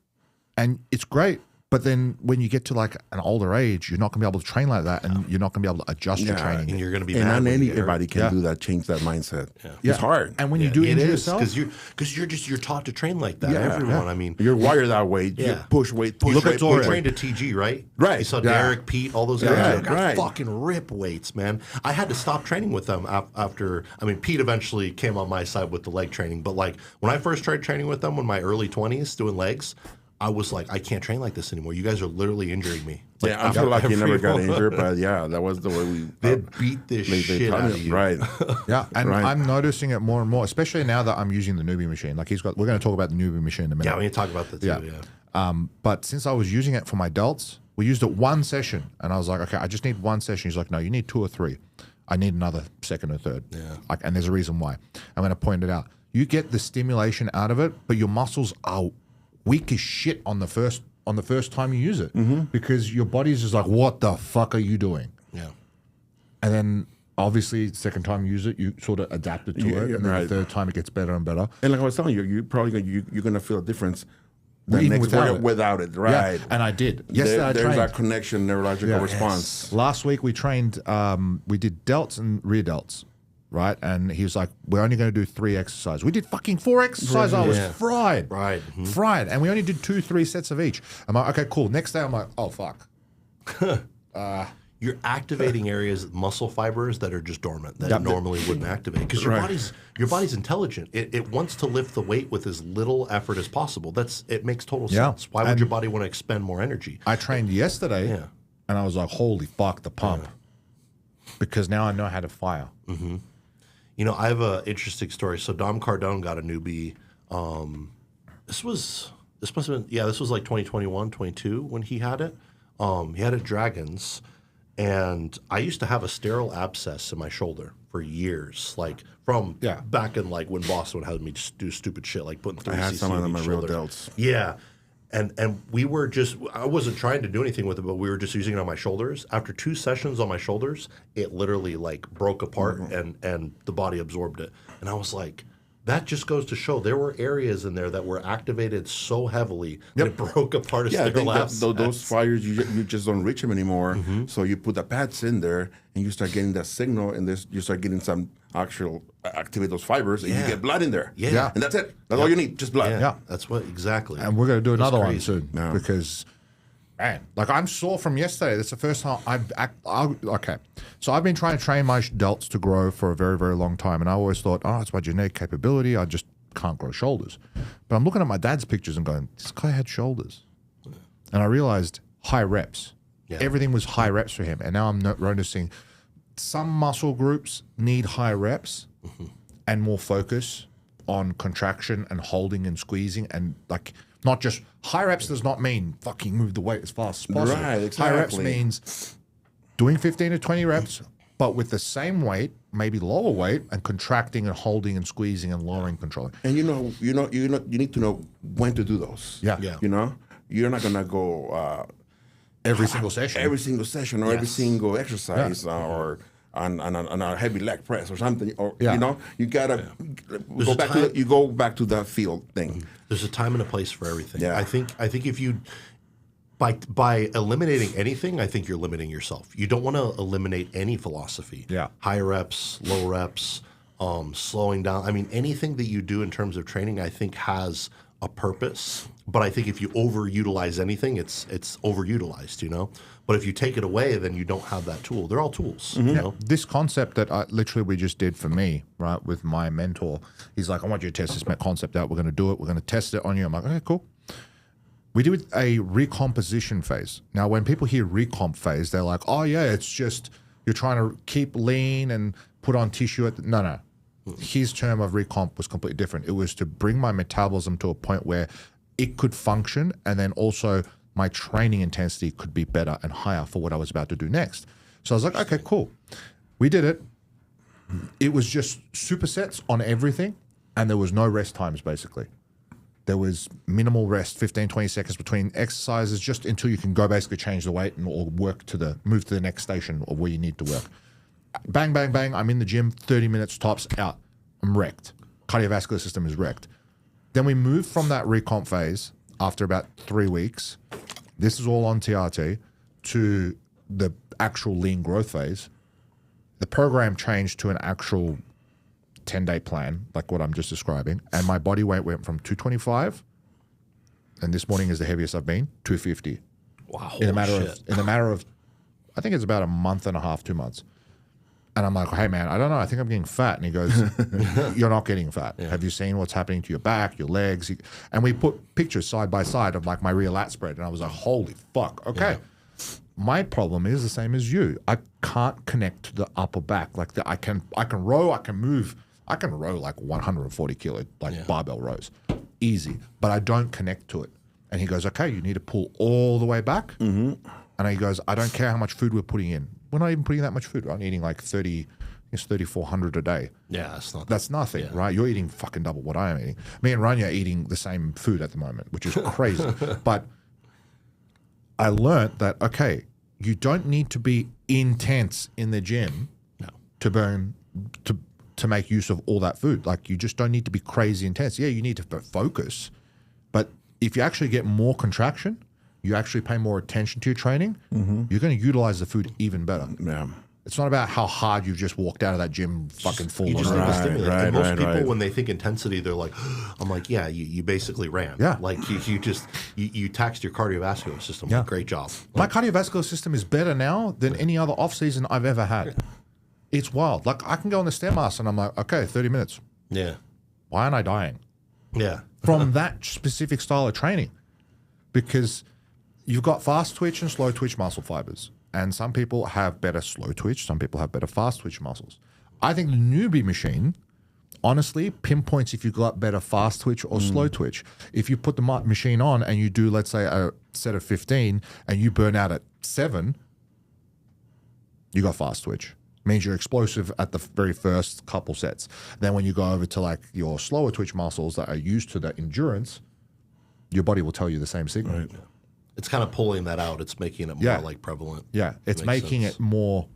And it's great. But then when you get to like an older age, you're not going to be able to train like that, and you're not going to be able to adjust your training. And you're going to be And mad not when you get hurt. anybody can do that, change that mindset. It's hard. And when you do It injure is, yourself, because you're taught to train like that. Everyone. I mean, You're wired that way. You Yeah. push weight, Look at Dorian. we trained at TG, right? Right. You saw Yeah. Derek, Pete, all those guys. Yeah, Like, I right. fucking rip weights, man. I had to stop training with them after. I mean, Pete eventually came on my side with the leg training, but like when I first started training with them in my early 20s doing legs, I was like, I can't train like this anymore. You guys are literally injuring me. Like, Yeah, I feel like you never got everyone- injured, but yeah, that was the way we. They beat the shit taught out me- of you. Right. yeah, and Right. I'm noticing it more and more, especially now that I'm using the newbie machine. Like we're going to talk about the newbie machine in a minute. Yeah, we need to talk about that too. Yeah. But since I was using it for my delts, we used it one session, and I was like, okay, I just need one session. He's like, no, you need 2 or 3. I need another second or third. Yeah. Like, and there's a reason why. I'm going to point it out. You get the stimulation out of it, but your muscles are weak as shit on the first time you use it, because your body's just like, what the fuck are you doing? Yeah. And then obviously second time you use it, you sort of adapt it to Yeah, it, yeah, and then right. the third time it gets better and better. And like I was telling you, you're probably you're gonna feel a difference. The Even next without workout it. without it, right? Yeah, and I did. Yesterday I There's trained. that connection, neurological response. Last week we trained, we did delts and rear delts, right? And he was like, we're only going to do 3 exercises. We did fucking 4 exercises. I was Yeah. fried. Right. Fried. And we only did 2-3 sets of each. I'm like, okay, cool. Next day I'm like, oh, fuck. You're activating areas, muscle fibers that are just dormant that normally wouldn't activate, because your body's intelligent. It wants to lift the weight with as little effort as possible. It makes total sense. Why would your body want to expend more energy? I trained yesterday, Yeah. and I was like, holy fuck, the pump. Because now I know how to fire. You know, I have an interesting story. So Dom Cardone got a newbie This must have been, this was like 2021, 22 when he had it. He had it Dragons, and I used to have a sterile abscess in my shoulder for years, like from back in like when Boston would have me just do stupid shit like putting 3 I had cc some of in them each at real shoulder. delts. Yeah. And we were just, I wasn't trying to do anything with it, but we were just using it on my shoulders. After 2 sessions on my shoulders, it literally like broke apart and the body absorbed it. And I was like, that just goes to show there were areas in there that were activated so heavily that it broke apart. Yeah, I think those fires, you just don't reach them anymore. So you put the pads in there and you start getting that signal, and you start getting some actual activate those fibers, and you get blood in there. Yeah. And that's it. That's all you need, just blood. Yeah, that's what, exactly. And we're going to do another one crazy. soon because, man, like I'm sore from yesterday. That's the first time okay. So I've been trying to train my delts to grow for a very, very long time. And I always thought, it's my genetic capability. I just can't grow shoulders. But I'm looking at my dad's pictures and going, this guy had shoulders. And I realized high reps. Yeah. Everything was high reps for him. And now I'm noticing some muscle groups need high reps and more focus on contraction and holding and squeezing, and like not just high reps does not mean fucking move the weight as fast as possible. Right, exactly. High reps means doing 15 to 20 reps, but with the same weight, maybe lower weight, and contracting and holding and squeezing and lowering, controlling. And you need to know when to do those. Yeah. You know, you're not gonna go Every single session. Every single session or every single exercise or on a heavy leg press or something. Or you know, you gotta go back to that field thing. There's a time and a place for everything. Yeah. I think if you by eliminating anything, I think you're limiting yourself. You don't want to eliminate any philosophy. Yeah. High reps, low reps, slowing down. I mean, anything that you do in terms of training, I think has a purpose. But I think if you overutilize anything, it's overutilized, you know? But if you take it away, then you don't have that tool. They're all tools, you know? This concept that we just did for me, right, with my mentor, he's like, I want you to test this concept out. We're going to do it. We're going to test it on you. I'm like, okay, cool. We did a recomposition phase. Now, when people hear recomp phase, they're like, oh, yeah, it's just you're trying to keep lean and put on tissue. No. His term of recomp was completely different. It was to bring my metabolism to a point where it could function, and then also my training intensity could be better and higher for what I was about to do next. So I was like, okay, cool. We did it. It was just supersets on everything, and there was no rest times, basically. There was minimal rest, 15, 20 seconds between exercises, just until you can go basically change the weight or move to the next station or where you need to work. Bang, bang, bang. I'm in the gym, 30 minutes tops, out. I'm wrecked. Cardiovascular system is wrecked. Then we moved from that recomp phase after about 3 weeks. This is all on TRT to the actual lean growth phase. The program changed to an actual 10-day plan, like what I'm just describing. And my body weight went from 225, and this morning is the heaviest I've been, 250. Wow. In a matter of, I think it's about a month and a half, 2 months. And I'm like, hey, man, I don't know. I think I'm getting fat. And he goes, you're not getting fat. Yeah. Have you seen what's happening to your back, your legs? And we put pictures side by side of like my real lat spread. And I was like, holy fuck. Okay. Yeah. My problem is the same as you. I can't connect to the upper back. Like I can row, I can move. I can row like 140 kilo, barbell rows. Easy. But I don't connect to it. And he goes, okay, you need to pull all the way back. Mm-hmm. And he goes, I don't care how much food we're putting in. We're not even putting that much food. I'm eating like 3,400 a day. Yeah, that's nothing, right? You're eating fucking double what I am eating. Me and Rania are eating the same food at the moment, which is crazy. But I learned that, okay, you don't need to be intense in the gym to burn, to make use of all that food. Like, you just don't need to be crazy intense. Yeah, you need to focus. But if you actually get more contraction, you actually pay more attention to your training, you're going to utilize the food even better. Yeah. It's not about how hard you've just walked out of that gym fucking full. You just need to stimulate. And most people, when they think intensity, they're like, I'm like, yeah, you basically ran. Yeah. Like you taxed your cardiovascular system. Yeah. Great job. My cardiovascular system is better now than any other off season I've ever had. It's wild. Like, I can go on the Stairmaster and I'm like, okay, 30 minutes. Yeah. Why aren't I dying? Yeah. From that specific style of training. Because you've got fast twitch and slow twitch muscle fibers. And some people have better slow twitch. Some people have better fast twitch muscles. I think the newbie machine honestly pinpoints if you got better fast twitch or slow twitch. If you put the machine on and you do, let's say, a set of 15 and you burn out at 7, you got fast twitch. Means you're explosive at the very first couple sets. Then when you go over to like your slower twitch muscles that are used to that endurance, your body will tell you the same signal. Right. It's kind of pulling that out. It's making it more like prevalent. Yeah, it's making it more,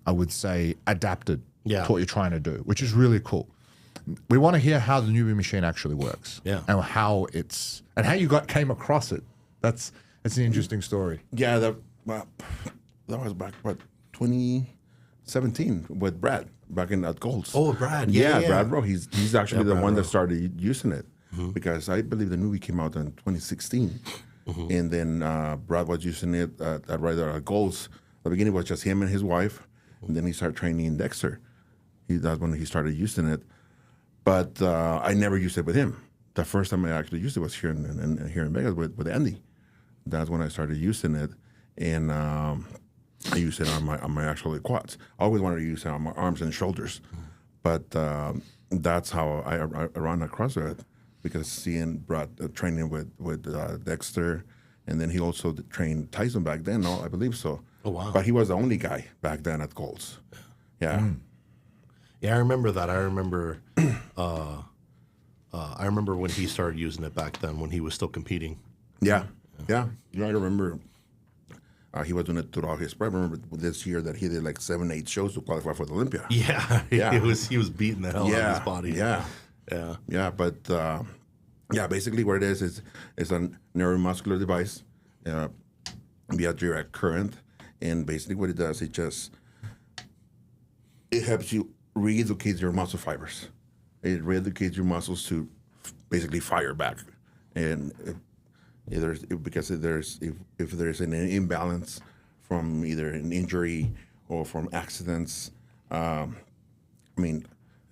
I would say, adapted to what you're trying to do, which is really cool. We want to hear how the newbie machine actually works. Yeah. And how you came across it. It's an interesting story. Yeah, that was back, 2017 with Brad, back at Golds. Oh, Brad. Yeah, Brad, bro. He's actually the Brad, one bro. that started using it because I believe the movie came out in 2016. And then Brad was using it right there at Golds. The beginning was just him and his wife. And then he started training Dexter. That's when he started using it. But I never used it with him. The first time I actually used it was here in Vegas with Andy. That's when I started using it. And I use it on my actual quads. I always wanted to use it on my arms and shoulders. But that's how I ran across it. Because seeing Brad training with Dexter, and then he also trained Tyson back then. No, I believe so. Oh wow! But he was the only guy back then at Golds. Yeah, yeah. I remember that. I remember. I remember when he started using it back then, when he was still competing. Yeah. I remember. He was doing it throughout his prep. I remember this year that he did like 7-8 shows to qualify for the Olympia. Yeah. He was beating the hell out of his body. Yeah, but basically what it is it's a neuromuscular device via direct current, and basically what it does, it helps you re-educate your muscle fibers. It re-educates your muscles to basically fire back, and if there's an imbalance from either an injury or from accidents,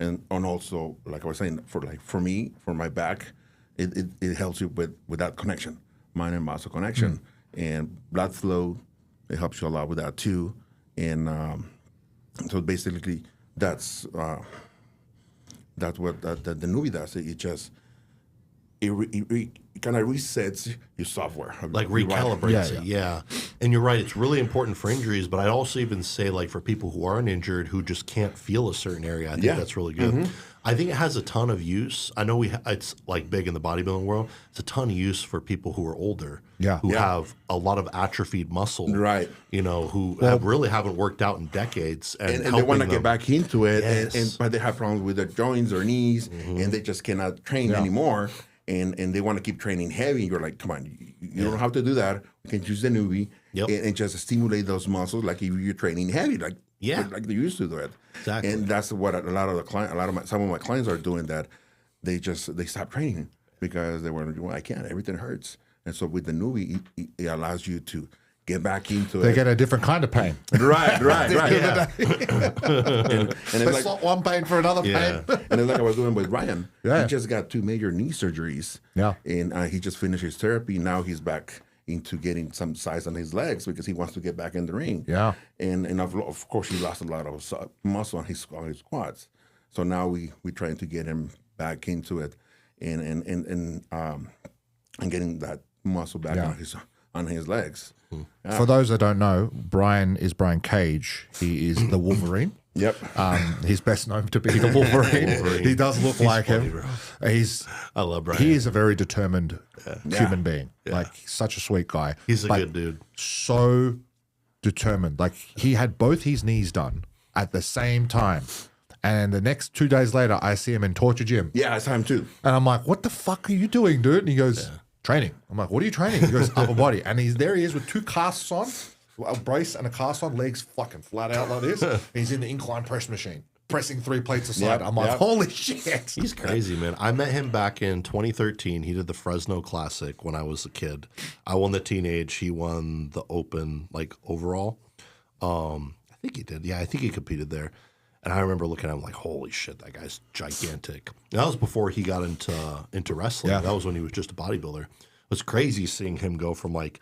and also, like I was saying, for me, for my back, it helps you with that connection, mind and muscle connection, and blood flow. It helps you a lot with that too, and so basically that's what the Nuvi does. It kind of resets your software, like recalibrates it. Yeah, and you're right. It's really important for injuries, but I'd also even say like for people who aren't injured who just can't feel a certain area. I think that's really good. I think it has a ton of use. I know it's like big in the bodybuilding world. It's a ton of use for people who are older, who have a lot of atrophied muscle, right? Who really haven't worked out in decades, and they want to get back into it, but they have problems with their joints or knees, and they just cannot train anymore. And they want to keep training heavy. You're like, come on, you don't have to do that. You can use the Nuvi and just stimulate those muscles like if you're training heavy, like they used to do it. Exactly. And that's what some of my clients are doing. That they stop training because they were, I can't. Everything hurts. And so with the Nuvi, it allows you to get back into it. They get a different kind of pain. Right. Yeah. and They swap one pain for another pain. And it's like I was doing with Ryan. Yeah. He just got 2 major knee surgeries. Yeah. And he just finished his therapy. Now he's back into getting some size on his legs because he wants to get back in the ring. Yeah. And of course, he lost a lot of muscle on his quads. So now we trying to get him back into it and getting that muscle back on his legs. Yeah. For those that don't know, Brian is Brian Cage. He is the Wolverine. Yep. He's best known to be the Wolverine. He does look like funny, him. Bro. I love Brian. He is a very determined human being. Yeah. Like such a sweet guy. He's a good dude. So determined. Like he had both his knees done at the same time. And the next 2 days later, I see him in Torture Gym. Yeah, it's time too. And I'm like, what the fuck are you doing, dude? And he goes, training. I'm like, what are you training? He goes, upper body. And he is with 2 casts on, a brace and a cast on, legs fucking flat out like this. And he's in the incline press machine, pressing 3 plates aside. I'm like, holy shit. He's crazy, man. I met him back in 2013. He did the Fresno Classic when I was a kid. I won the teenage. He won the open, like, overall. I think he did. Yeah, I think he competed there. And I remember looking at him like, holy shit, that guy's gigantic. And that was before he got into wrestling. Yeah. That was when he was just a bodybuilder. It was crazy seeing him go from like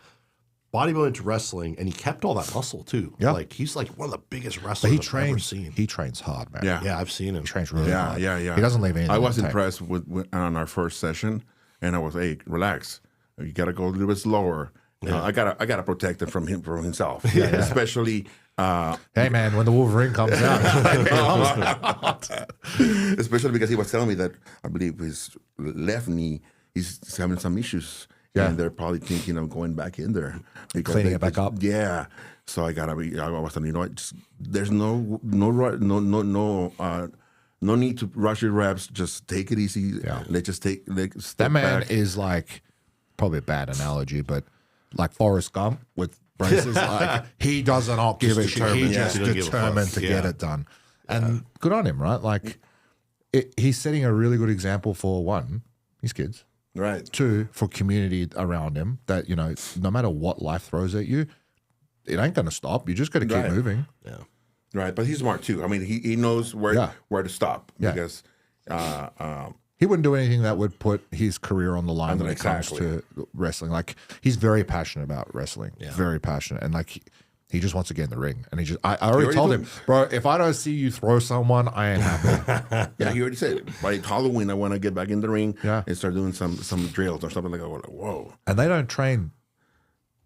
bodybuilding to wrestling, and he kept all that muscle too. Yeah. Like he's like one of the biggest wrestlers I've ever seen. He trains hard, man. Yeah, I've seen him. He trains really hard. Yeah. He doesn't leave anything. I was on the impressed with on our first session, and I was, hey, relax. You got to go a little bit slower. I gotta protect him from himself, especially. Hey man, when the Wolverine comes out, especially because he was telling me that I believe his left knee, he's having some issues, and they're probably thinking of going back in there, cleaning it back up. Yeah, so I was telling there's no need to rush your reps. Just take it easy. Yeah. Let's just step that man back. is like, probably a bad analogy, but like Forrest Gump with braces. Like he does not give a shit. He's just determined to get it done. And good on him, right? Like he's setting a really good example for one, his kids. Right. Two, for community around him that, no matter what life throws at you, it ain't going to stop. You just got to keep moving. Yeah. Right. But he's smart too. I mean, he knows where to stop because he wouldn't do anything that would put his career on the line when it comes to wrestling. Like he's very passionate about wrestling, very passionate, and like he just wants to get in the ring. And I already told him, bro, if I don't see you throw someone, I ain't happy. Yeah, he already said it. By Halloween, I want to get back in the ring and start doing some drills or something like that. Whoa! And they don't train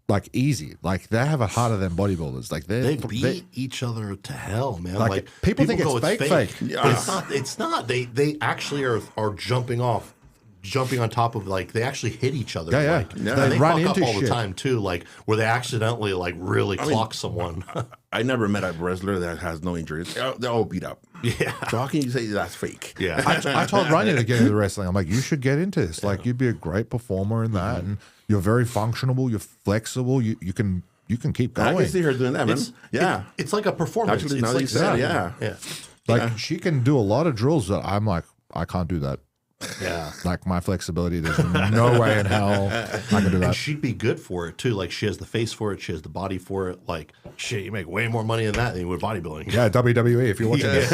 like easy. Like they have it harder than bodybuilders. Like they beat each other to hell, man. Like people think it's fake. Yeah. It's not. They actually are jumping on top of, like, they actually hit each other. Yeah. Like, and they fuck up all the time too, like where they accidentally like really clock someone. I never met a wrestler that has no injuries. They're all beat up. Yeah. So how can you say that's fake? Yeah. I told Rania to get into wrestling. I'm like, you should get into this. Like, you'd be a great performer in that, and you're very functional. You're flexible. You can keep going. I can see her doing that, man. It's like a performance. Actually, it's now like, you said, yeah. Like she can do a lot of drills that I'm like, I can't do that. Yeah. Like my flexibility, there's no way in hell I can do that. And she'd be good for it too. Like she has the face for it, she has the body for it. Like shit, you make way more money in that than you would bodybuilding. Yeah, WWE if you're watching this.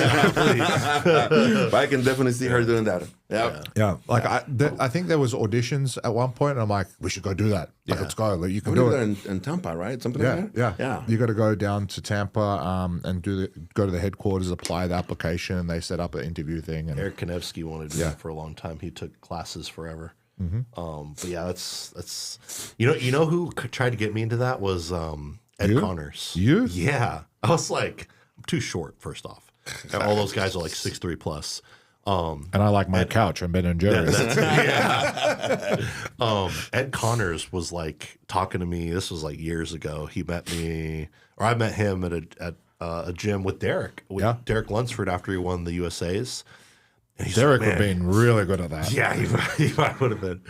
But I can definitely see her doing that. Yeah. Like I think there was auditions at one point, and I'm like, we should go do that. Like, let's go. Like, you can do it in Tampa, right? Something like that. Yeah. You got to go down to Tampa and go to the headquarters, apply the application, and they set up an interview thing. And Eric Konevsky wanted to do that for a long time. He took classes forever. But yeah, that's you know who tried to get me into that was Ed Connors. You? Yeah, I was like, I'm too short. First off, and all those guys are like 6'3" plus. And I like my couch and Ben and Jerry's. Ed Connors was like talking to me. This was like years ago. He met me, or I met him at a gym with Derek. Derek Lunsford after he won the USA's. Derek would have been really good at that. Yeah, he might would have been.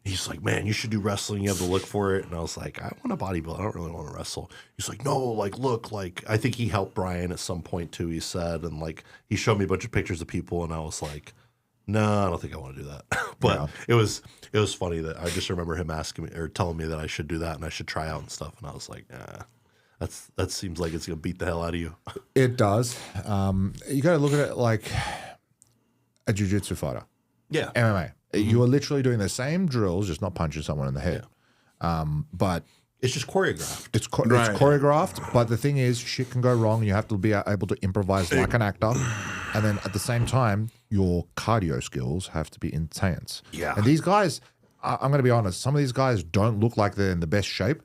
He's like, man, you should do wrestling. You have to look for it. And I was like, I want to bodybuild. I don't really want to wrestle. He's like, no, like, look, like, I think he helped Brian at some point too, he said. And like, he showed me a bunch of pictures of people. And I was like, no, I don't think I want to do that. But it was funny that I just remember him asking me or telling me that I should do that and I should try out and stuff. And I was like, that seems like it's going to beat the hell out of you. It does. You got to look at it like a jiu-jitsu fighter. Yeah. MMA. You are literally doing the same drills, just not punching someone in the head. But it's just choreographed. It's choreographed, but the thing is, shit can go wrong. And you have to be able to improvise like an actor. And then at the same time, your cardio skills have to be intense. Yeah. And these guys, I'm going to be honest, some of these guys don't look like they're in the best shape,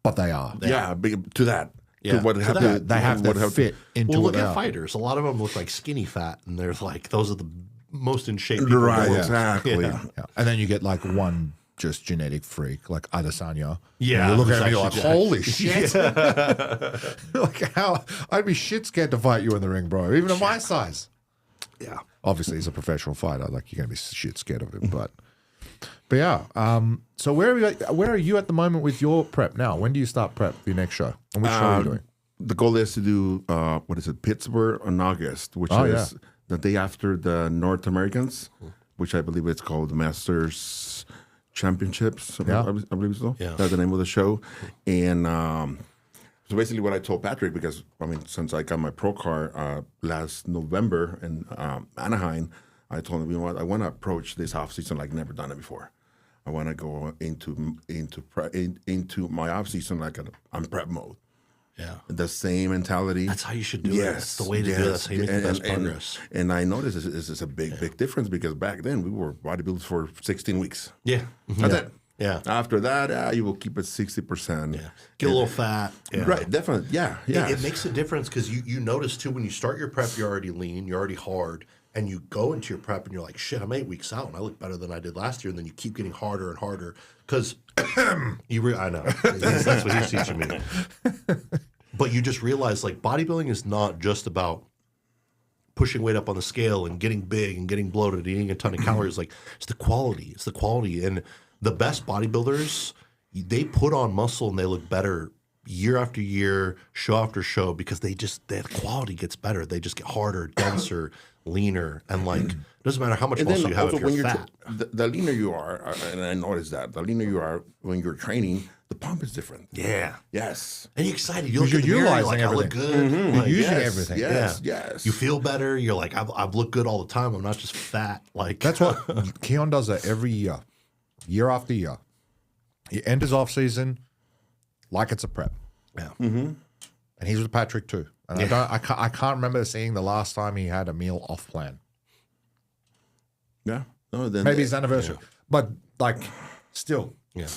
but they are. Yeah, to that. Yeah, they have to fit into look at fighters. A lot of them look like skinny fat, and they're like, those are the most in shape. Right, exactly. Yeah. And then you get like one just genetic freak, like Adesanya. Yeah. And you look at him and you're like, holy shit. Like how, I'd be shit scared to fight you in the ring, bro, even at my size. Yeah. Obviously, he's a professional fighter. Like, you're going to be shit scared of him, but yeah. So where are you at the moment with your prep now? When do you start prep for your next show? And which show are you doing? The goal is to do, Pittsburgh in August, which is the day after the North Americans, which I believe it's called the Masters Championships. I believe so. Yeah. That's the name of the show. And so basically what I told Patrick, because, I mean, since I got my pro car last November in Anaheim, I told him, you know what, I want to approach this offseason like never done it before. I want to go into my off season like I'm prep mode. Yeah. The same mentality. That's how you should do it. That's the way to do it. That's how you make the best progress. And I noticed this is a big difference because back then we were bodybuilders for 16 weeks. Yeah. That's it. Yeah. After that, you will keep it 60%. Yeah. Get a little fat. Yeah. Right. Definitely. Yeah. Yeah. It makes a difference because you notice too when you start your prep, you're already lean, you're already hard, and you go into your prep and you're like, shit, I'm 8 weeks out and I look better than I did last year. And then you keep getting harder and harder because I know that's what he's teaching me. But you just realize like bodybuilding is not just about pushing weight up on the scale and getting big and getting bloated and eating a ton of calories. Like it's the quality. It's the quality. And the best bodybuilders, they put on muscle and they look better year after year, show after show, because their quality gets better. They just get harder, denser, leaner, and like it doesn't matter how much muscle you have if you're fat. The leaner you are, and I noticed that, the leaner you are when you're training, the pump is different. Yeah. Yes. And you're excited. You look at the mirror, you're like, I look good. You're using everything. Yes. You feel better. You're like, I've looked good all the time. I'm not just fat. Like that's what Keon does that every year after year. He ends his off season like it's a prep. Yeah. And he's with Patrick too. And I can't remember seeing the last time he had a meal off plan. Yeah. No, then maybe his anniversary. Yeah. But like still. Yeah.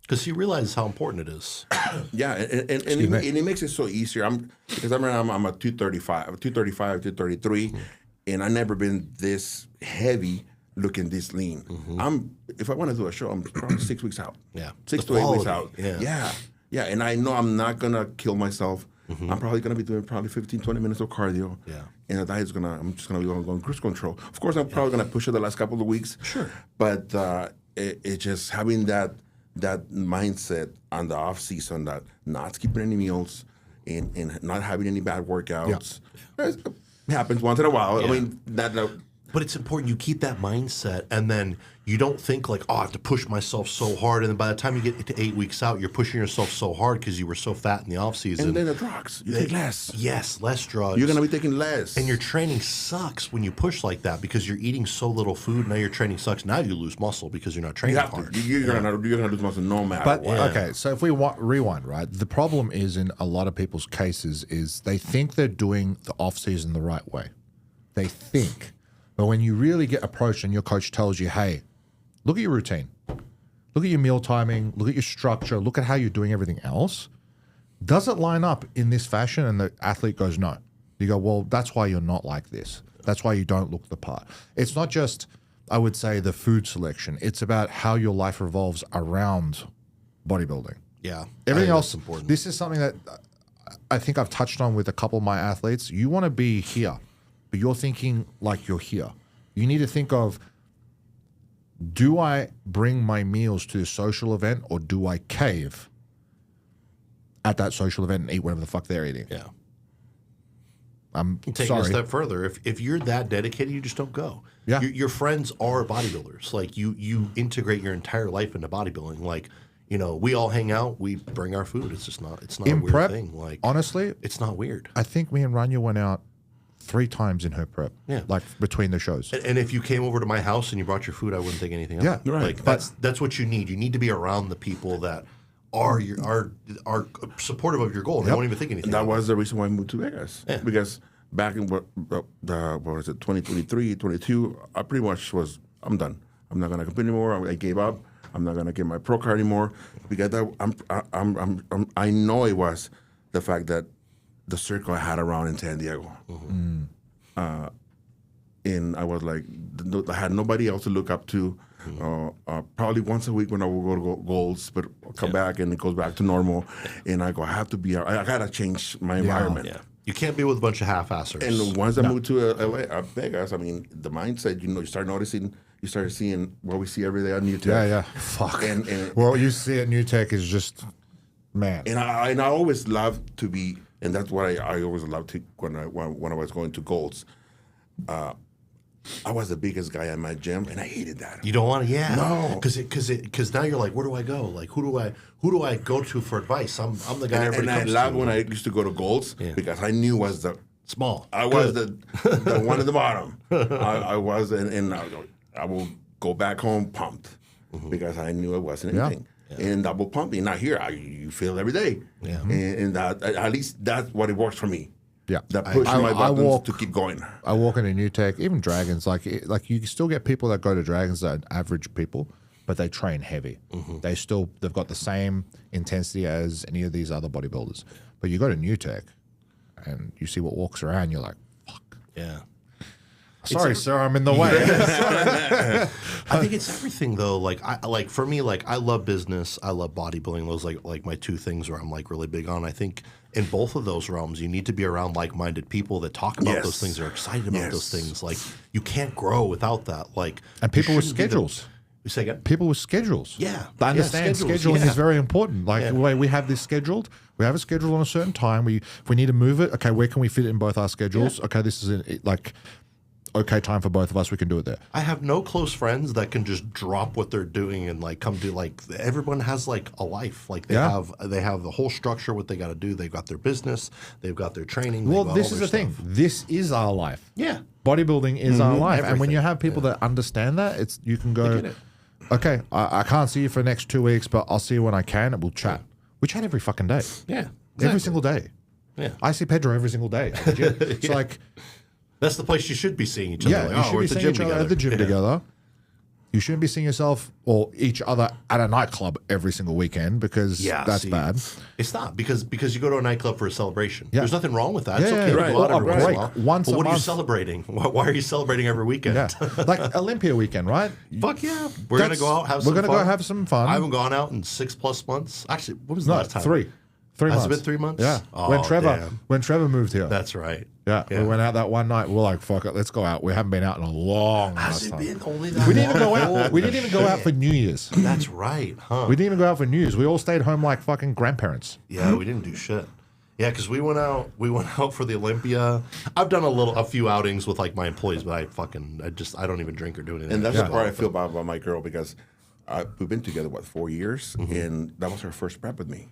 Because he realizes how important it is. Yeah, and it makes it so easier. Because I'm a 235, 233, and I've never been this heavy looking this lean. If I want to do a show, I'm probably 6 weeks out. Yeah. 6 to 8 weeks out. Yeah. And I know I'm not gonna kill myself. I'm probably gonna be doing probably 15, 20 minutes of cardio. Yeah. And the diet's I'm just gonna be on cruise control. Of course, I'm probably gonna push it the last couple of weeks. Sure. But it's just having that mindset on the off season, that not skipping any meals and not having any bad workouts. It happens once in a while. I mean, but it's important you keep that mindset, and then you don't think like, oh, I have to push myself so hard, and then by the time you get to 8 weeks out, you're pushing yourself so hard because you were so fat in the off season. And then the drugs, you take less. Yes, less drugs. You're gonna be taking less, and your training sucks when you push like that because you're eating so little food. Now your training sucks. Now you lose muscle because you're not training hard. You're gonna lose muscle no matter what. Okay, so if we rewind, right? The problem is in a lot of people's cases is they think they're doing the off season the right way. They think. But when you really get approached and your coach tells you, hey, look at your routine, look at your meal timing, look at your structure, look at how you're doing everything else, does it line up in this fashion? And the athlete goes, no. You go, well, that's why you're not like this. That's why you don't look the part. It's not just, I would say, the food selection. It's about how your life revolves around bodybuilding. Yeah. Everything else is important. This is something that I think I've touched on with a couple of my athletes. You want to be here, but you're thinking like you're here. You need to think of, do I bring my meals to the social event or do I cave at that social event and eat whatever the fuck they're eating? Yeah. I'm taking sorry. a step further. If you're that dedicated, you just don't go. Yeah. Your friends are bodybuilders. Like you integrate your entire life into bodybuilding. Like, you know, we all hang out, we bring our food. It's not in a weird prep, thing. Like, honestly, it's not weird. I think me and Rania went out 3 times in her prep. Yeah. Like between the shows. And if you came over to my house and you brought your food, I wouldn't think anything of it. Yeah, right. Like that's what you need. You need to be around the people that are supportive of your goal. They won't even think anything. That was the reason why I moved to Vegas. Yeah. Because back in what was it, 2023, 22, I pretty much I'm done. I'm not gonna compete anymore. I gave up. I'm not gonna get my pro card anymore because I know it was the fact that the circle I had around in San Diego. And I was like, I had nobody else to look up to. Probably once a week when I would go to Goals, but I'll come back and it goes back to normal. And I go, I gotta change my environment. Yeah. You can't be with a bunch of half-assers. And once I moved to LA, Vegas, I mean, the mindset, you start noticing, you start seeing what we see every day on YouTube. Yeah. Fuck. And what you see at New Tech is just, man. And I always love to be, and that's what I always loved to when I was going to Golds. I was the biggest guy in my gym, and I hated that. You don't want to, no, because now you're like, where do I go? Like, who do I go to for advice? I'm the guy everybody comes to. And I loved when I used to go to Golds because I knew was the small. I was the one at the bottom. I was, and I will go back home pumped. because I knew it wasn't anything. And double pumping, not here. You feel it every day. Yeah. And that, at least that's what it works for me. Yeah, that push my buttons to keep going. I walk in a new tech, even Dragons. Like you still get people that go to Dragons that are average people, but they train heavy. They've got the same intensity as any of these other bodybuilders. But you go to new tech, and you see what walks around. You're like, fuck. Yeah. Sorry, sir, I'm in the way. I think it's everything though. Like for me, like I love business, I love bodybuilding. Those like my two things where I'm like really big on. I think in both of those realms, you need to be around like-minded people that talk about those things, are excited about those things. Like you can't grow without that. Like and people with schedules. You say again? People with schedules. Yeah. They understand scheduling is very important. Like the way we have this scheduled, we have a schedule on a certain time. If we need to move it, okay, where can we fit it in both our schedules? Okay, this is okay time for both of us, we can do it there. I have no close friends that can just drop what they're doing and like come do like everyone has like a life. Like they have the whole structure, what they got to do. They've got their business, they've got their training. Well, this is the thing. This is our life. Yeah. Bodybuilding is our life. Everything. And when you have people that understand that, you can go, okay, I can't see you for the next 2 weeks, but I'll see you when I can and we'll chat. We chat every fucking day. Yeah. Every single day. Yeah. I see Pedro every single day at the gym. It's like, that's the place you should be seeing each other. yeah, like, you should we're be at the seeing gym each other together. at the gym together. You shouldn't be seeing yourself or each other at a nightclub every single weekend because that's bad. It's not because you go to a nightclub for a celebration. Yeah. There's nothing wrong with that. It's Yeah, okay right. to go out Or a every once in a break. while. Once but a what are you month. celebrating? Why are you celebrating every weekend? Yeah, like Olympia weekend, right? Fuck yeah. We're going to go out, have some fun. We're going to go have some fun. I haven't gone out in 6+ months. Actually, what was the last time? 3 months. Has it been 3 months? Yeah. Oh, when Trevor moved here. That's right. Yeah, we went out that one night. We're like, fuck it, let's go out. We haven't been out in a long Has it time. been only that We didn't even long? go out. We didn't even go out for New Year's. That's right, huh? We didn't even go out for New Year's. We all stayed home like fucking grandparents. Yeah, we didn't do shit. Yeah, because we went out for the Olympia. I've done a few outings with like my employees, but I don't even drink or do anything. And that's the part I feel bad about my girl because we've been together 4 years, and that was her first prep with me.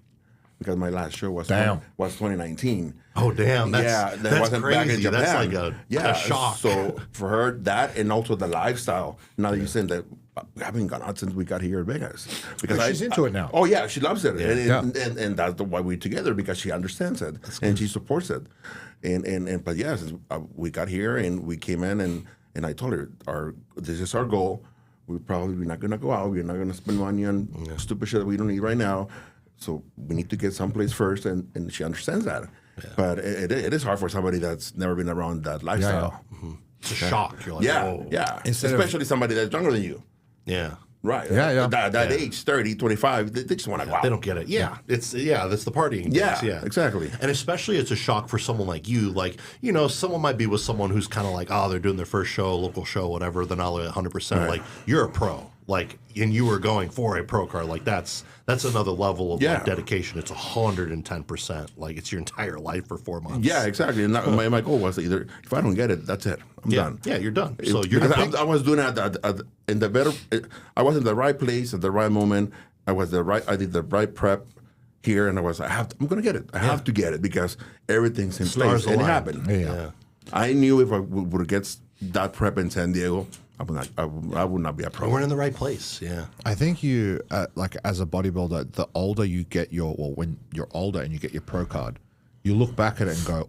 Because my last show was 2019. Oh damn! That wasn't crazy. Back in Japan. That's like a shock. So for her, that and also the lifestyle. Now that you said that, we haven't gone out since we got here in Vegas. Because she's into it now. Oh yeah, she loves it, and that's why we're together because she understands it and she supports it. But yes, we got here and we came in and I told her this is our goal. We're probably not going to go out. We're not going to spend money on stupid shit that we don't need right now. So we need to get someplace first, and she understands that. Yeah. But it is hard for somebody that's never been around that lifestyle. Yeah. It's a shock. You're like, Especially somebody that's younger than you. Yeah. Right. Yeah. That age, 30, 25, they just want to go out. They don't get it. Yeah. That's the partying. Yeah, Yeah. Exactly. And especially it's a shock for someone like you. Like, someone might be with someone who's kind of like, they're doing their first show, local show, whatever. They're not 100%. Right. Like, you're a pro. Like, and you were going for a pro card. Like, that's another level of like, dedication. It's 110%. Like, it's your entire life for 4 months. Yeah, exactly. And my goal was either if I don't get it, that's it. I'm done. Yeah, you're done. So I was doing it in the better. I was in the right place at the right moment. I did the right prep here, and I'm going to get it. I have to get it because everything's in place. And it happened. Yeah. I knew if I would get that prep in San Diego, I would not be a pro. We're in the right place. Yeah. I think you, like as a bodybuilder, the older you get when you're older and you get your pro card, you look back at it and go,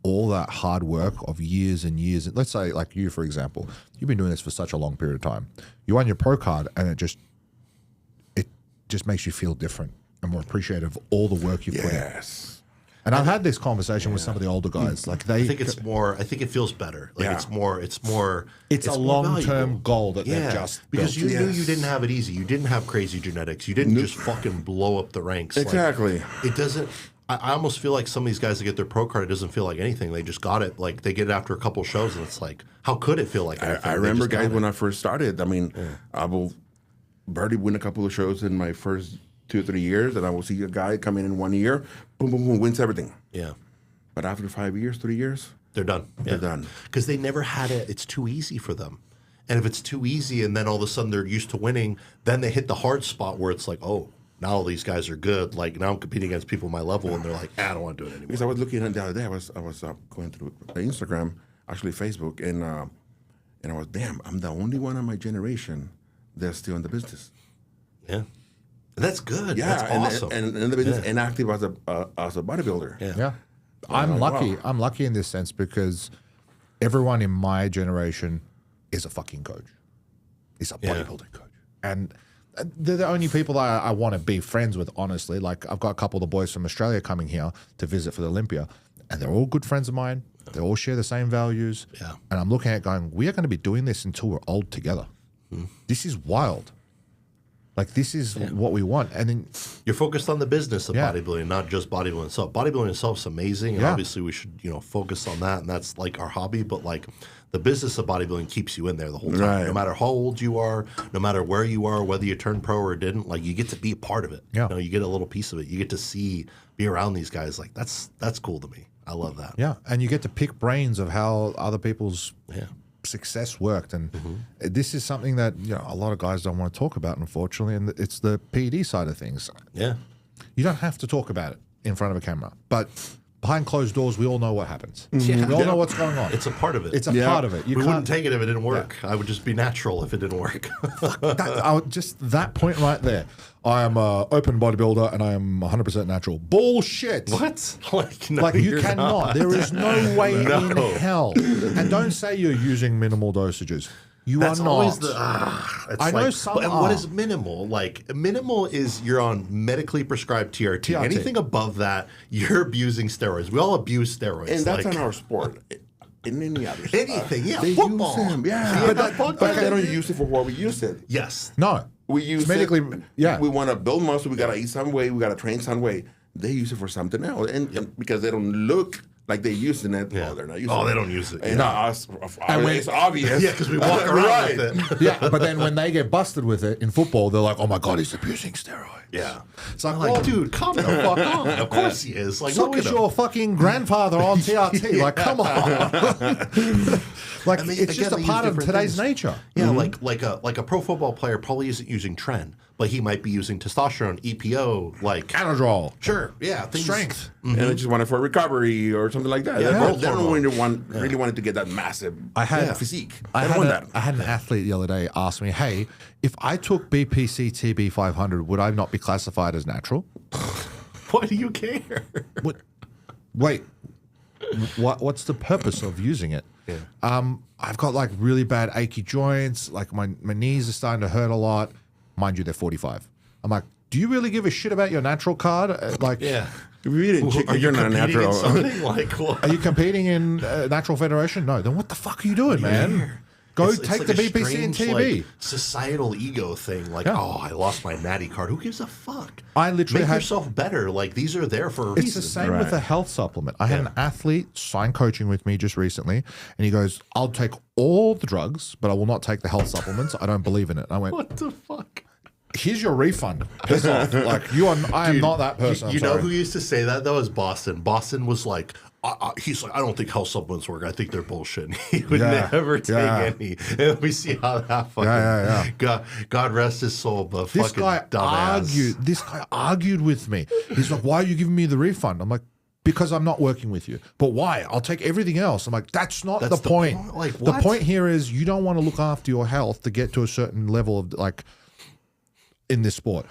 all that hard work of years and years. Let's say like you, for example, you've been doing this for such a long period of time. You won your pro card and it just makes you feel different and more appreciative of all the work you've put in. Yes. And I've had this conversation with some of the older guys. Like I think it's more. I think it feels better. Like it's more. It's a long-term goal that they've just because built. you knew you didn't have it easy. You didn't have crazy genetics. You didn't just fucking blow up the ranks. Exactly. Like, it doesn't. I almost feel like some of these guys that get their pro card, it doesn't feel like anything. They just got it. Like they get it after a couple shows, and it's like, how could it feel like anything? I remember guys when I first started. I mean, I will barely win a couple of shows in my first 2 or 3 years, and I will see a guy come in 1 year, boom, boom, boom, wins everything. Yeah. But after 5 years, 3 years, they're done. They're done. Because they never had it. It's too easy for them. And if it's too easy and then all of a sudden they're used to winning, then they hit the hard spot where it's like, oh, now all these guys are good. Like now I'm competing against people my level and they're like, I don't want to do it anymore. Because I was looking at the other day, I was going through Instagram, actually Facebook, and I was, damn, I'm the only one in my generation they're still in the business. Yeah. And that's good. Yeah, That's awesome. And in the business and active as a bodybuilder. Yeah. I'm lucky. Wow. I'm lucky in this sense because everyone in my generation is a fucking coach. Is a bodybuilding coach. And they're the only people that I want to be friends with, honestly. Like, I've got a couple of the boys from Australia coming here to visit for the Olympia, and they're all good friends of mine. They all share the same values. Yeah. And I'm looking at going, we are going to be doing this until we're old together. This is wild. Like, this is what we want. And then you're focused on the business of bodybuilding, not just bodybuilding itself. Bodybuilding itself is amazing, and obviously we should, focus on that, and that's like our hobby. But like the business of bodybuilding keeps you in there the whole time. Right. No matter how old you are, no matter where you are, whether you turned pro or didn't, like you get to be a part of it. Yeah. You get a little piece of it. You get to be around these guys. Like that's cool to me. I love that. Yeah, and you get to pick brains of how other people's success worked, and this is something that a lot of guys don't want to talk about, unfortunately, and it's the PED side of things. Yeah, you don't have to talk about it in front of a camera, but behind closed doors, we all know what happens. We all know what's going on. It's a part of it. It's a part of it. We wouldn't take it if it didn't work. I would just be natural if it didn't work. Just that point right there. I am an open bodybuilder and I am 100% natural. Bullshit. What? You cannot. Not. There is no way in hell. And don't say you're using minimal dosages. That's are not. Always I know some are. What is minimal? Like, minimal is you're on medically prescribed TRT. Anything above that, you're abusing steroids. We all abuse steroids. And that's in our sport. In any other sport. Anything, they football. Use them, but they don't use it for what we use it. Yes. No. We use medically, it. We want to build muscle. We got to eat some way. We got to train some way. They use it for something else. And because they don't look like they're using it. Yeah. Oh, they're not using it. Oh, they don't use it. And it's obvious. Yeah, because we walk around with it. Yeah, but then when they get busted with it in football, they're like, oh my God, he's abusing steroids. Yeah. It's like, dude, calm the fuck on. Of course he is. Like, so is your fucking grandfather on TRT. Like, come on. Like, it's just a part of today's nature. Yeah, like a pro football player probably isn't using Tren, but he might be using testosterone, EPO, like Anadrol. Sure, yeah, strength, and they just want it for recovery or something like that. Yeah, they don't really want to get that massive physique. I had an athlete the other day ask me, "Hey, if I took BPC TB 500, would I not be classified as natural?" Why do you care? Wait, what's the purpose of using it? Yeah. I've got like really bad achy joints. Like my knees are starting to hurt a lot. Mind you, they're 45. I'm like, do you really give a shit about your natural card? Yeah. You're not natural. Like, what? Are you competing in Natural Federation? No. Then what the fuck are you doing, man? Go take the BPC and TB. Like, societal ego thing. Like, oh, I lost my natty card. Who gives a fuck? I literally make yourself better. Like, these are there for a reason. It's the same with the health supplement. I had an athlete sign coaching with me just recently, and he goes, "I'll take all the drugs, but I will not take the health supplements. I don't believe in it." And I went, "What the fuck? Here's your refund. Piss off. Like, you are. I am not that person. You know who used to say that? That was Boston. Boston was like, he's like, I don't think health supplements work. I think they're bullshit. He would never take any. And we see how that fucking God rest his soul, but this fucking guy dumbass. This guy argued with me. He's like, "Why are you giving me the refund?" I'm like, "Because I'm not working with you." "But why? I'll take everything else." I'm like, that's the point. Like, the point here is you don't want to look after your health to get to a certain level of like in this sport.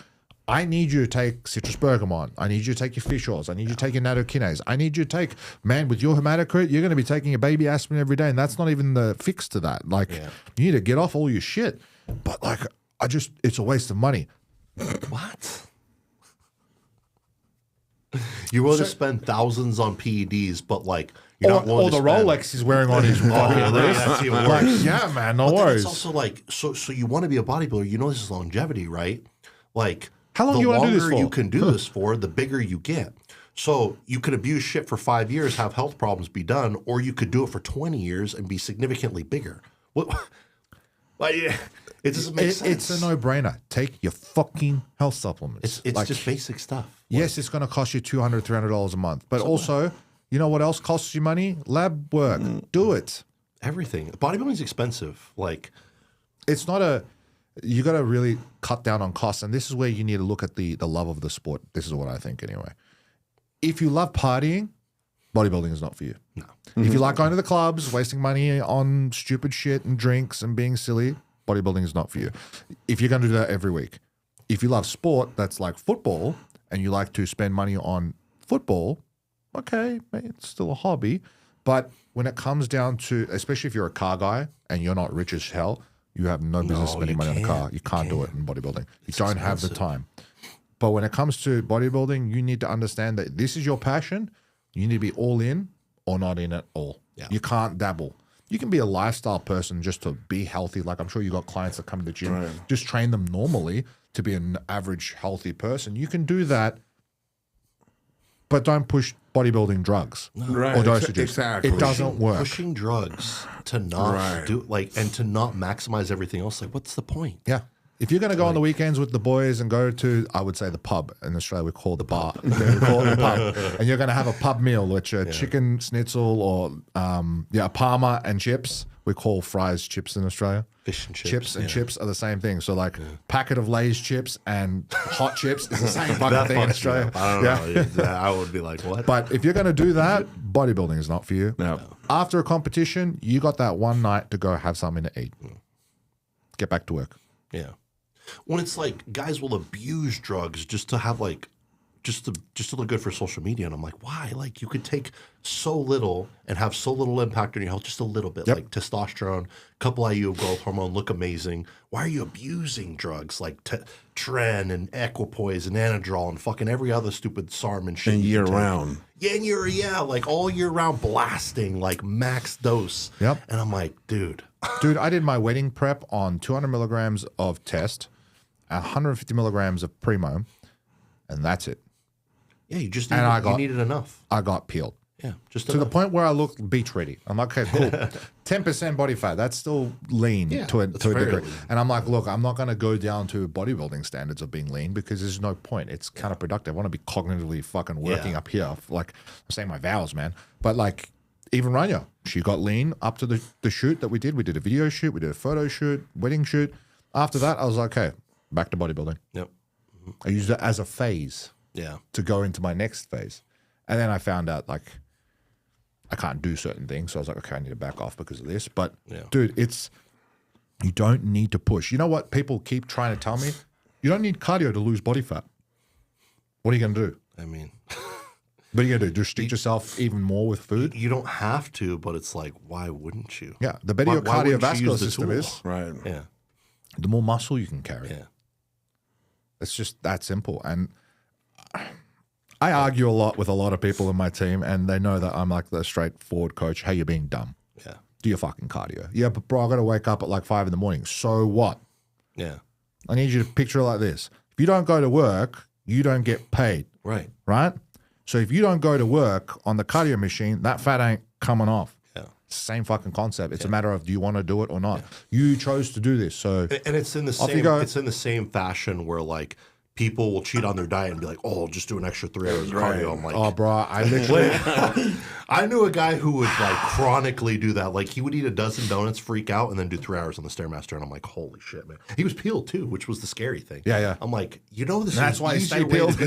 I need you to take citrus bergamot. I need you to take your fish oils. I need you to take your nattokinase. I need you to take, man, with your hematocrit, you're going to be taking a baby aspirin every day, and that's not even the fix to that. Like, you need to get off all your shit. But like, it's a waste of money. What? You're willing to spend thousands on PEDs, but like, you're not willing to spend... Rolex he's wearing on his fucking wrist. That's even worse. Yeah, man, no worries. It's also like, so you want to be a bodybuilder, you know this is longevity, right? Like, how long do you want to do this for? The longer you can do this for, the bigger you get. So you could abuse shit for 5 years, have health problems, be done, or you could do it for 20 years and be significantly bigger. What? Like, it doesn't make sense. It's a no-brainer. Take your fucking health supplements. It's like, just basic stuff. Yes, it's going to cost you $200, $300 a month. But also, you know what else costs you money? Lab work. Do it. Everything. Bodybuilding's expensive. Like, it's not a... You got to really cut down on costs. And this is where you need to look at the love of the sport. This is what I think anyway. If you love partying, bodybuilding is not for you. No. If you like going to the clubs, wasting money on stupid shit and drinks and being silly, bodybuilding is not for you. If you're going to do that every week, if you love sport that's like football and you like to spend money on football, okay, it's still a hobby. But when it comes down to, especially if you're a car guy and you're not rich as hell, you have no business spending money on a car. You can't do it in bodybuilding. You don't have the time. But when it comes to bodybuilding, you need to understand that this is your passion. You need to be all in or not in at all. Yeah. You can't dabble. You can be a lifestyle person just to be healthy. Like I'm sure you got clients that come to the gym, right. Just train them normally to be an average healthy person. You can do that, but don't push bodybuilding drugs or dosages. Exactly. It doesn't work. Pushing drugs to not do and to not maximize everything else. Like, what's the point? Yeah. If you're going to go on the weekends with the boys and go to, I would say the pub. In Australia, we call it the bar. We call it the pub. And you're going to have a pub meal, which are chicken schnitzel or a parma and chips. We call fries chips in Australia. Fish and chips. Chips and chips are the same thing. So like packet of Lay's chips and hot chips is the same fucking thing in Australia. I don't know. I would be like, what? But if you're going to do that, bodybuilding is not for you. No. After a competition, you got that one night to go have something to eat. Get back to work. Yeah. When it's like guys will abuse drugs just to have like just to look good for social media, and I'm like, why? Like you could take so little and have so little impact on your health, just a little bit, like testosterone, couple IU of growth hormone, look amazing. Why are you abusing drugs like Tren and Equipoise and Anadrol and fucking every other stupid SARM and shit? And year round. Yeah, and like all year round blasting, like max dose. Yep. And I'm like, dude, I did my wedding prep on 200 milligrams of test, 150 milligrams of Primo, and that's it. Yeah, you just you needed enough. I got peeled. Yeah, just to the point where I look beach ready. I'm like, okay, cool. 10% body fat. That's still lean to a degree. Lean. And I'm like, look, I'm not going to go down to bodybuilding standards of being lean because there's no point. It's counterproductive. I want to be cognitively fucking working up here. Like I'm saying my vows, man. But like even Rania, she got lean up to the shoot that we did. We did a video shoot. We did a photo shoot, wedding shoot. After that, I was like, okay, back to bodybuilding. Yep. I used it as a phase. Yeah. To go into my next phase. And then I found out like I can't do certain things. So I was like, okay, I need to back off because of this. But dude, you don't need to push. You know what people keep trying to tell me? You don't need cardio to lose body fat. What are you going to do? I mean, what are you going to do? Just stick yourself even more with food? You don't have to, but it's like, why wouldn't you? Yeah. The better your cardiovascular system is, right? Yeah. The more muscle you can carry. Yeah. It's just that simple. And I argue a lot with a lot of people in my team, and they know that I'm like the straightforward coach. Hey, you're being dumb. Yeah. Do your fucking cardio. Yeah, but bro, I got to wake up at like 5 a.m. So what? Yeah. I need you to picture it like this. If you don't go to work, you don't get paid. Right. Right? So if you don't go to work on the cardio machine, that fat ain't coming off. Yeah. Same fucking concept. It's a matter of do you want to do it or not. Yeah. You chose to do this. So and it's in the same it's in the same fashion where like people will cheat on their diet and be like, oh, I'll just do an extra 3 hours of cardio. I'm like, oh, bro, I literally... I knew a guy who would like chronically do that. Like he would eat a dozen donuts, freak out, and then do 3 hours on the Stairmaster. And I'm like, holy shit, man. He was peeled too, which was the scary thing. Yeah, yeah. I'm like, you know, that's why you stay peeled.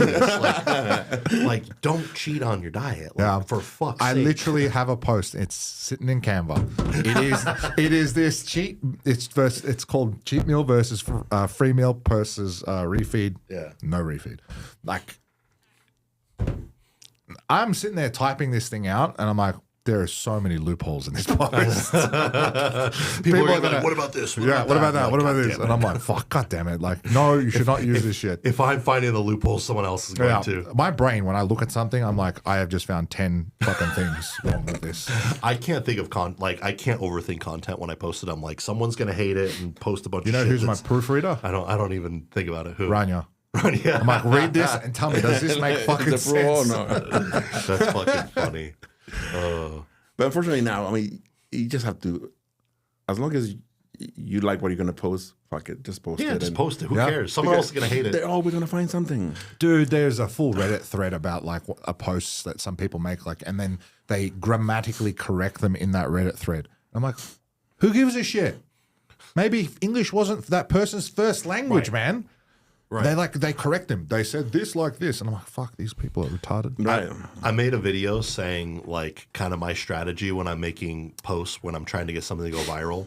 Like, don't cheat on your diet. Like, for fuck's sake. I literally have a post. It's sitting in Canva. It is this cheat. It's called cheat meal versus free meal versus refeed. Yeah. No refeed. Like, I'm sitting there typing this thing out, and I'm like, there are so many loopholes in this post. People are like, what about this? What about that? What about this? And I'm like, fuck, God damn it. Like, no, you should not use this shit. If I'm finding the loophole, someone else is going to. My brain, when I look at something, I'm like, I have just found 10 fucking things wrong with this. I can't think of I can't overthink content when I post it. I'm like, someone's going to hate it and post a bunch of shit. You know who's my proofreader? I don't even think about it. Who? Rania. Yeah. I'm like, read this and tell me, does this make fucking sense? No. That's fucking funny. But unfortunately now, I mean, you just have to, as long as you like what you're going to post, fuck it, just post it. Yeah, just post it. Who cares? Someone else is going to hate it. They're always going to find something. Dude, there's a full Reddit thread about like a post that some people make, like, and then they grammatically correct them in that Reddit thread. I'm like, who gives a shit? Maybe English wasn't that person's first language, man. Right. They correct them. They said this like this. And I'm like, fuck, these people are retarded. Right. I made a video saying like kind of my strategy when I'm making posts when I'm trying to get something to go viral.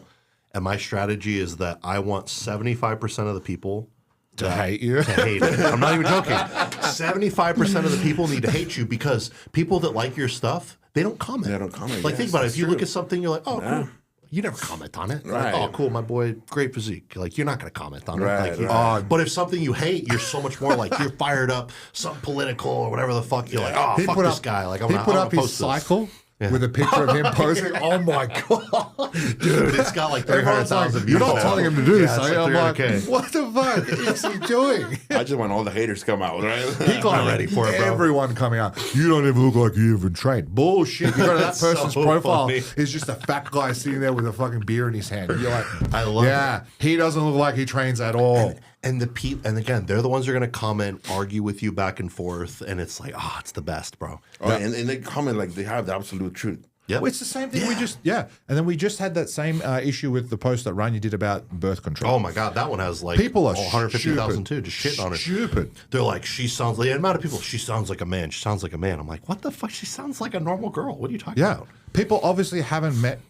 And my strategy is that I want 75% of the people To hate you? To hate it. I'm not even joking. 75% of the people need to hate you because people that like your stuff, they don't comment. They don't comment. Like, yes, think about it. that's If you true. look at something, you're like, oh, cool. You never comment on it. Right. Like, oh, cool, my boy, great physique. Like, you're not going to comment on Right, it. Like, right. but if something you hate, you're so much more like, you're fired up, something political or whatever the fuck. You're like, oh, fuck this guy. Like, I'm he gonna, put I'm up gonna his post this. cycle with a picture of him posing. Oh my god, Dude, it's got like Everyone's like, 300,000 views. you're not now. telling him to do this. Yeah, it's I'm like, 300K. what the fuck is he doing? I just want all the haters to come out, right? He got I'm ready for it, bro. everyone coming out. You don't even look like you even trained. Bullshit. You go to that That's so person's profile. funny. It's just a fat guy sitting there with a fucking beer in his hand. You're like, I love yeah, he doesn't look like he trains at all. And and again, they're the ones that are going to comment, argue with you back and forth, and it's like, oh, it's the best, bro. Oh, and they comment like they have the absolute truth. Yep. Well, it's the same thing. And then we just had that same issue with the post that Rania did about birth control. Oh my god, that one has like People are 150,000 too, just shitting on it. Stupid. They're like, she sounds like the amount of people. She sounds like a man. She sounds like a man. I'm like, what the fuck? She sounds like a normal girl. What are you talking Yeah. about? People obviously haven't met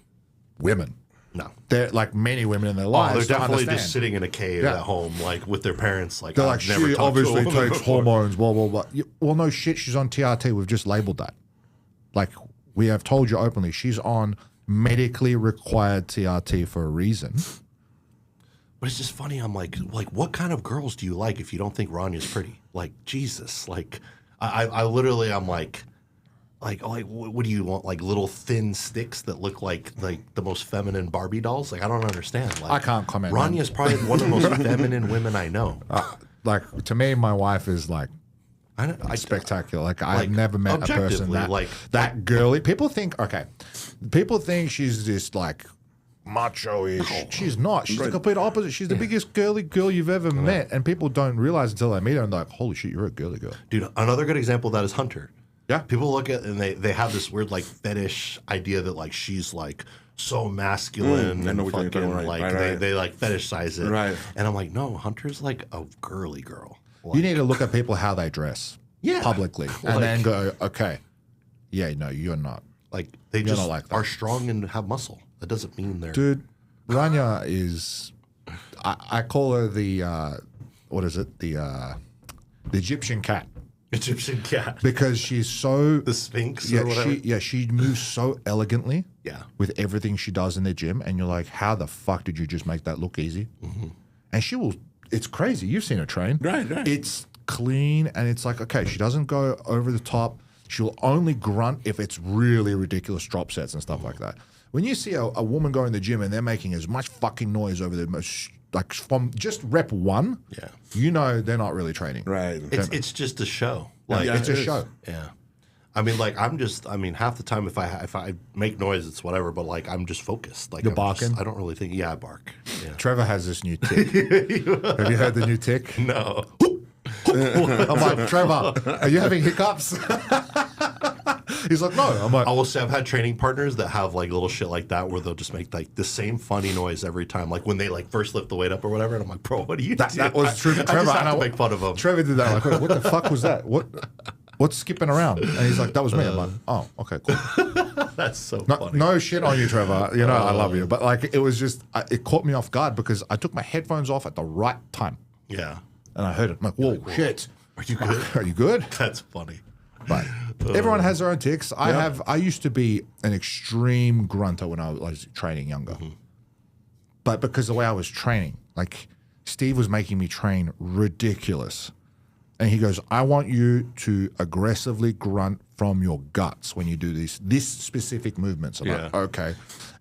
women. No. They're like many women in their Oh, lives. they're to definitely understand. just sitting in a cave Yeah. at home, like with their parents. Like, They're I've like, never she talked to a obviously woman takes before. hormones, blah, blah, blah. Well, no shit, she's on TRT. We've just labeled that. Like, we have told you openly, she's on medically required TRT for a reason. But it's just funny. I'm like, what kind of girls do you like if you don't think Ranya's pretty? Like, Jesus. Like, I literally, I'm like, what do you want? Like little thin sticks that look like the most feminine Barbie dolls? Like, I don't understand. Like, I can't comment on- Ranya's probably one of the most feminine women I know. Like, to me, my wife is like I spectacular. Like, I've like, never met a person objectively, that like- that girly. People think she's this like macho-ish. She's not. She's the complete opposite. She's the biggest girly girl you've ever met, and people don't realize until they meet her and they're like, holy shit, you're a girly girl. Dude, another good example of that is Hunter. Yeah. People look at and they have this weird like fetish idea that like she's like so masculine I and know what you're fucking talking about. like Right. they like fetishize it. Right. And I'm like, no, Hunter's like a girly girl. Like, You need to look at people how they dress publicly and then go, okay, yeah, no, you're not. like they just not like that. are strong and have muscle. That doesn't mean they're Dude, Rania is, I call her the, what is it? The Egyptian cat. Egyptian cat. Because she's so, The Sphinx or whatever. she moves so elegantly Yeah. with everything she does in the gym. And you're like, how the fuck did you just make that look easy? Mm-hmm. And she will, it's crazy. You've seen her train. Right. It's clean and it's like, okay, she doesn't go over the top. She'll only grunt if it's really ridiculous drop sets and stuff like that. When you see a woman go in the gym and they're making as much fucking noise over the most, like from just rep one, you know they're not really training. Right. It's just a show. Like It's a it is. show. yeah. I mean, like half the time if I make noise, it's whatever. But like, I'm just focused. Like, You're barking? I don't really think. Yeah, I bark. Yeah. Trevor has this new tick. Have you heard the new tick? No. I'm like, Trevor, are you having hiccups? He's like, no. I'm like, I will say I've had training partners that have like little shit like that where they'll just make like the same funny noise every time, like when they like first lift the weight up or whatever. And I'm like, bro, what are you doing? that was true. I Trevor, just and have to make fun of them. Trevor did that. Like, wait, what the fuck was that? What's skipping around? And he's like, that was me. I'm like, oh, okay, cool. That's so funny. No shit on you, Trevor. You know, I love you. But like, it was just, it caught me off guard because I took my headphones off at the right time. Yeah. And I heard it. I'm like, whoa, shit. Are you good? Are you good? That's funny. But everyone has their own ticks. I used to be an extreme grunter when I was training younger. But because the way I was training, like Steve was making me train ridiculous. And he goes, I want you to aggressively grunt from your guts when you do this specific movements. I'm like, okay.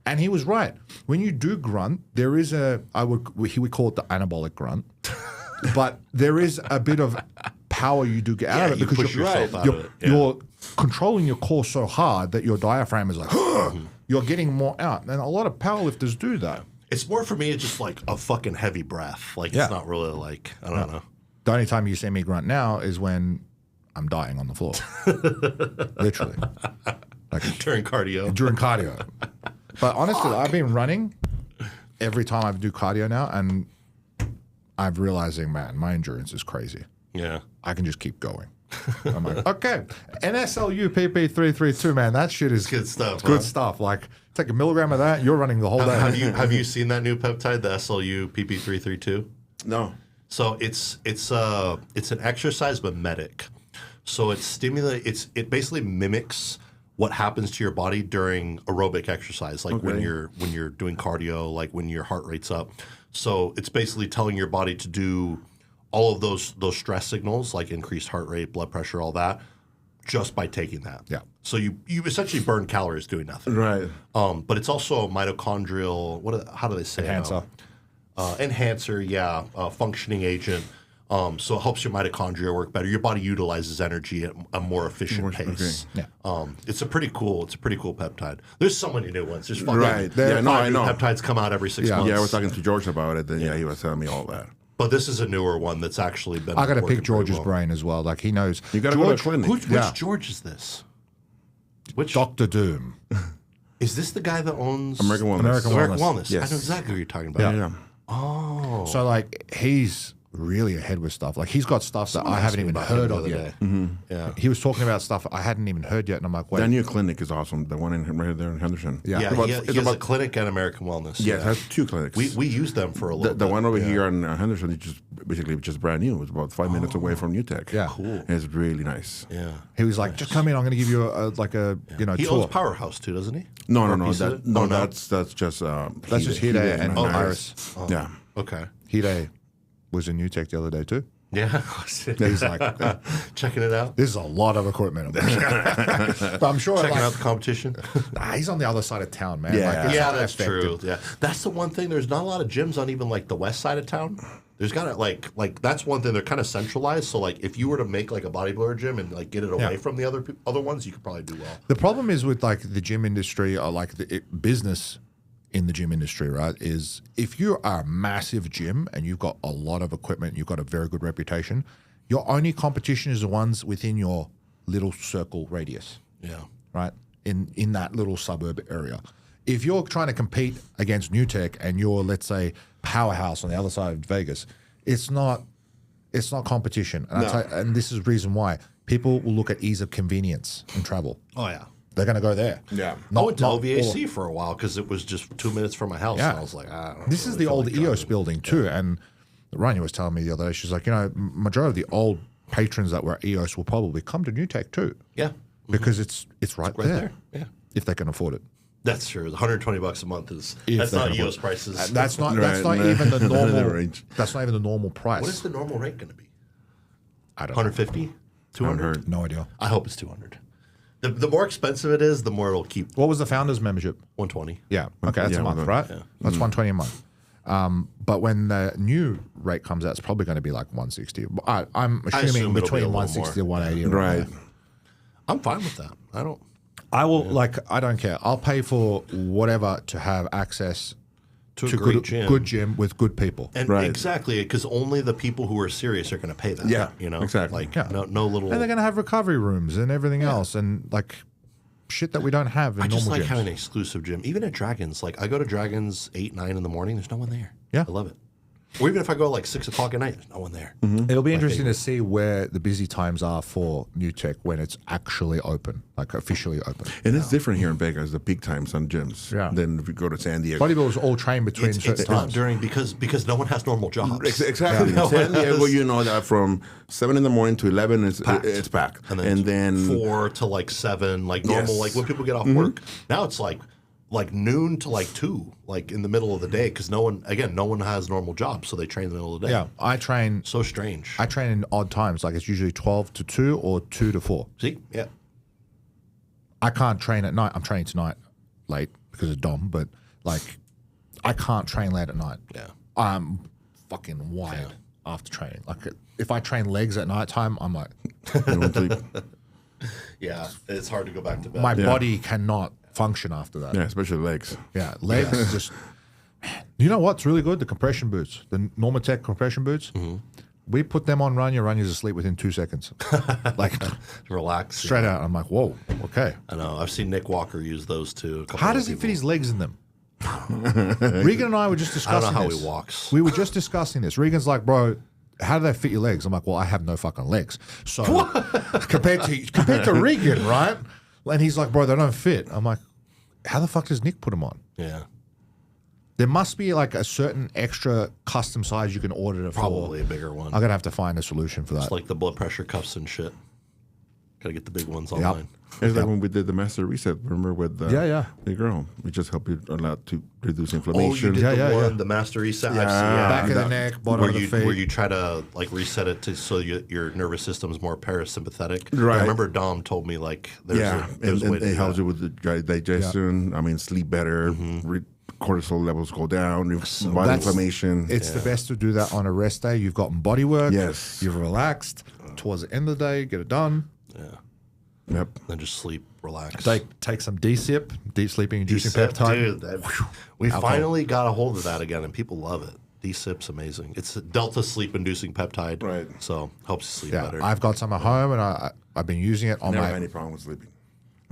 And he was right. When you do grunt, there is he would call it the anabolic grunt. But there is a bit of power you do get out of it you because push yourself out of it. Yeah. you're controlling your core so hard that your diaphragm is like, you're getting more out. And a lot of powerlifters do that. It's more for me, it's just like a fucking heavy breath. Like, it's not really like, I don't know. The only time you see me grunt now is when I'm dying on the floor. Literally. Like During cardio. during cardio. But honestly, I've been running every time I do cardio now, and I'm realizing, man, my endurance is crazy. Yeah. I can just keep going. I'm like, okay, NSLU PP332, man, that shit is Good stuff, Good huh? stuff. Like, Take a milligram of that, you're running the whole day. Have you seen that new peptide, the SLU PP332? No. So it's an exercise mimetic. So it basically mimics what happens to your body during aerobic exercise, like when you're doing cardio, like when your heart rate's up. So it's basically telling your body to do all of those stress signals, like increased heart rate, blood pressure, all that, just by taking that. Yeah. So you essentially burn calories doing nothing. Right. But it's also a mitochondrial. How do they say Enhancer. Enhancer, yeah, functioning agent. So it helps your mitochondria work better. Your body utilizes energy at a more efficient pace. Okay. Yeah. It's a pretty cool peptide. There's so many new ones. There's fucking Right. Yeah, no, I new know. peptides come out every 6 months. Yeah, I was talking to George about it, and he was telling me all that. But this is a newer one that's actually been. I got to working pick George's pretty well. brain as well. Like he knows. You got to go to a clinic. Which George is this? Which Dr. Doom. is this? The guy that owns American Wellness. American Wellness. Yes. I know exactly what you're talking about. Yeah. Oh, So like he's really ahead with stuff. Like he's got stuff that I haven't even heard of yet. yeah. He was talking about stuff I hadn't even heard yet, and I'm like, wait. That new clinic is awesome. The one right there in Henderson. Yeah. Yeah, It's he has a clinic at American Wellness. Yeah, it has 2 clinics. We use them for a little The bit. one over here on Henderson is just brand new. It's about 5 minutes away from New Tech. Yeah. Cool. And it's really nice. Yeah. He was like, just come in. I'm going to give you a He tour. owns Powerhouse too, doesn't he? No, Or a no. piece of it? That's just That's just Hide and Iris. Yeah. Okay. Hide was in New Tech the other day too. Yeah. He's like, Checking it out. this is a lot of equipment. But I'm sure Checking like, out the competition. he's on the other side of town, man. Yeah. Like, it's Yeah, not that's effective. true. Yeah, that's the one thing. There's not a lot of gyms on even like the west side of town. There's got to like that's one thing. They're kind of centralized. So like if you were to make like a bodybuilder gym and like get it away from the other ones, you could probably do well. The problem is with like the gym industry or like the business in the gym industry, right? Is if you are a massive gym and you've got a lot of equipment, you've got a very good reputation, your only competition is the ones within your little circle radius. Yeah. Right? In that little suburb area. If you're trying to compete against New Tech and you're, let's say, Powerhouse on the other side of Vegas, it's not competition. And, and this is the reason why. People will look at ease of convenience and travel. Oh yeah. They're going to go there. Yeah. I went to LVAC for a while because it was just 2 minutes from my house. Yeah. And I was like, I don't This is the old EOS building too. And Rania was telling me the other day, she's like, majority of the old patrons that were at EOS will probably come to New Tech too. Yeah. Because it's right there. Yeah. If they can afford it. That's true. $120 a month is If that's they not can EOS afford- prices. That's not Right. even the normal Range. That's not even the normal price. What is the normal rate going to be? I don't know. 150? 200? No idea. I hope it's 200. The more expensive it is, the more it'll keep. What was the founder's membership? 120. Yeah. Okay, that's Yeah, a month, right? That's $120 a month. But when the new rate comes out, it's probably going to be like 160. I'm assuming assume it'll be a between little 160 more. to 180. Right. I'm fine with that. I don't. I will I don't care. I'll pay for whatever to have access To a to great gym. good gym with good people. And Right. exactly, because only the people who are serious are going to pay that. Yeah, you know, exactly. Like Yeah. no little. And they're going to have recovery rooms and everything else, and like shit that we don't have in I just normal like gyms. having an exclusive gym, even at Dragons. Like I go to Dragons 8, 9 in the morning. There's no one there. Yeah. I love it. Or even if I go like 6 o'clock at night, there's no one there. It'll be interesting to see where the busy times are for New Tech when it's actually open, like officially open. And it's different here in Vegas, the peak times on gyms. Yeah. Than if you go to San Diego. Bodybuilders all train between It's certain not times. during because no one has normal jobs. Exactly. Yeah. San Diego, you know that from 7 in the morning to 11, it's packed. And then 4 to like 7, like normal, Yes. like when people get off work. Now it's like noon to like 2, like in the middle of the day, because no one has normal jobs, so they train in the middle of the day. Yeah, I train. So strange. I train in odd times, like it's usually 12 to 2 or 2 to 4. See? Yeah. I can't train at night. I'm training tonight late because of Dom, but like I can't train late at night. Yeah. I'm fucking wired after training. Like if I train legs at nighttime, I'm like, You know, it's like- Yeah. It's hard to go back to bed. my body cannot function after that. yeah, especially legs. Yeah, legs just. Man, you know what's really good? The compression boots, the Normatec compression boots. We put them on Rania. Rania's asleep within 2 seconds. Like Relax. straight out. I'm like, whoa, okay. I know. I've seen Nick Walker use those too. How does he fit his legs in them? Regan and I were just I don't discussing know how this. he walks. We were just discussing this. Regan's like, bro, how do they fit your legs? I'm like, well, I have no fucking legs. So compared to Regan, right? And he's like, bro, they don't fit. I'm like, how the fuck does Nick put them on? Yeah. There must be like a certain extra custom size you can order it for. Probably a bigger one. I'm going to have to find a solution for that. It's like the blood pressure cuffs and shit. Gotta get the big ones online. It's like when we did the master reset. Remember with the girl, we just helped you a lot to reduce inflammation. Oh, you did the master reset. Yeah. Back of the neck, bottom of the feet. Where you try to like reset it to so your nervous system's more parasympathetic. Right. I remember Dom told me like there's a way to it do helps that. you with the dry digestion. I mean, sleep better. Cortisol levels go down. Body inflammation. It's the best to do that on a rest day. You've gotten body work. Yes. You've relaxed. Towards the end of the day, get it done. Yeah. Yep. Then just sleep, relax. Take some DSIP, deep sleeping inducing peptide. Dude, we finally got a hold of that again, and people love it. DSIP's amazing. It's a delta sleep inducing peptide. Right. So helps you sleep Yeah, better. I've got some at home, and I've been using it on Never my. had any problem with sleeping.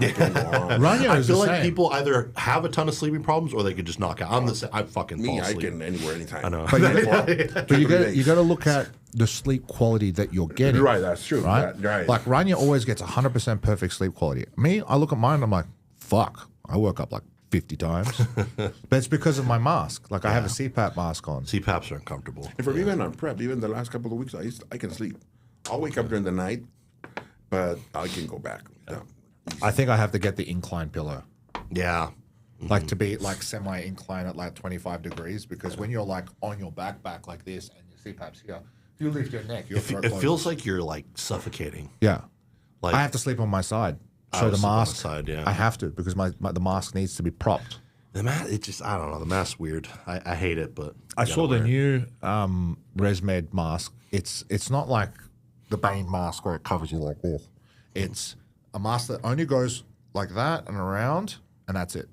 Rania I is feel the like same. people either have a ton of sleeping problems or they could just knock out. I'm the same. I fucking fall Me, I asleep. can anywhere, anytime. I know. But you got to look at the sleep quality that you're getting. Right, that's true. Right? Right. Like Rania always gets 100% perfect sleep quality. Me, I look at mine and I'm like, fuck. I woke up like 50 times. But it's because of my mask. Like I have a CPAP mask on. CPAPs are uncomfortable. And for me, even on prep, even the last couple of weeks, I can sleep. I'll wake up during the night, but I can go back. Yeah. I think I have to get the incline pillow. Yeah. Like to be like semi-incline at like 25 degrees because when you're like on your back like this and your CPAP's here, if you lift your neck, your throat It closes. feels like you're like suffocating. Yeah. Like I have to sleep on my side. I So would the sleep on the mask, side, yeah. I have to because the mask needs to be propped. the mask. It just I don't know. The mask's weird. I hate it, but I you saw gotta the wear it. new ResMed mask. It's not like the Bane mask where it covers you like this. It's a mask that only goes like that and around, and that's it.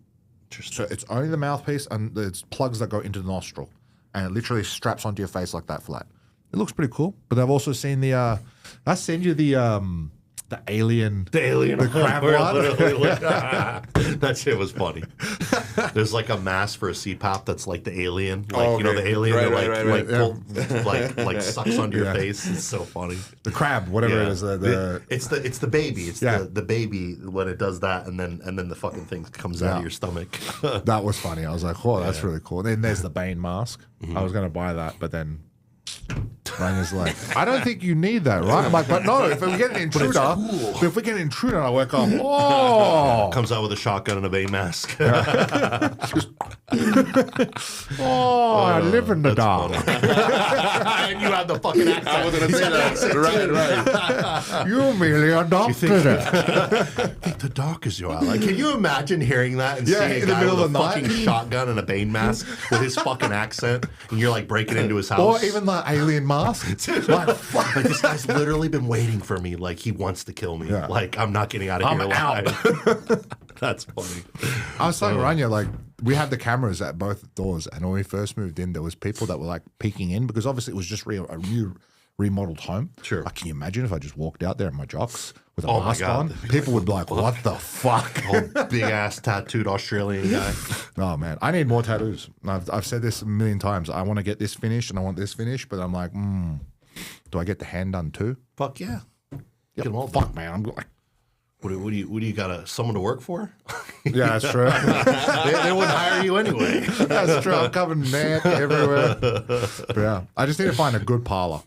So it's only the mouthpiece and there's plugs that go into the nostril, and it literally straps onto your face like that flat. It looks pretty cool. But I've also seen the I send you the alien, The crab one. one. That shit was funny. There's like a mask for a CPAP that's like the alien, like Oh, you know okay. the alien Right, that right, like sucks onto your face. It's so funny. the crab, whatever it is. It's the baby. It's Yeah. the baby when it does that, and then the fucking thing comes out of your stomach. That was funny. I was like, oh, that's really cool. And then there's the Bane mask. I was going to buy that, but then Rania's like, I don't think you need that, right? I'm like, but no, if we get an intruder, I wake up, oh, Comes out with a shotgun and a Bane mask. oh, I live in the dark. And you have the fucking accent. I was going to say that. Right. You merely adopted it. I think the dark is your ally. Can you imagine hearing that and Yeah, seeing a in the guy middle with of a the night? fucking shotgun and a Bane mask with his fucking accent, and you're like breaking into his house? Or even the alien mask. like, fuck, like this guy's literally been waiting for me. Like he wants to kill me. Yeah. Like I'm not getting out of I'm here alive. That's funny. I was telling Rania, like, we had the cameras at both doors, and when we first moved in, there was people that were like peeking in because obviously it was just a new remodeled home. Sure. Like, can you imagine if I just walked out there in my jocks with a Oh my mask God. on? People would be like, what the fuck? Oh, big ass tattooed Australian guy. Oh, man. I need more tattoos. I've said this a million times. I want to get this finished and I want this finished, but I'm like, do I get the hand done too? Fuck yeah. Get them all. Fuck, man. I'm like, What do you got? Someone to work for? yeah, that's true. they wouldn't hire you anyway. That's true. I'm covered in neck everywhere. But yeah, I just need to find a good parlor.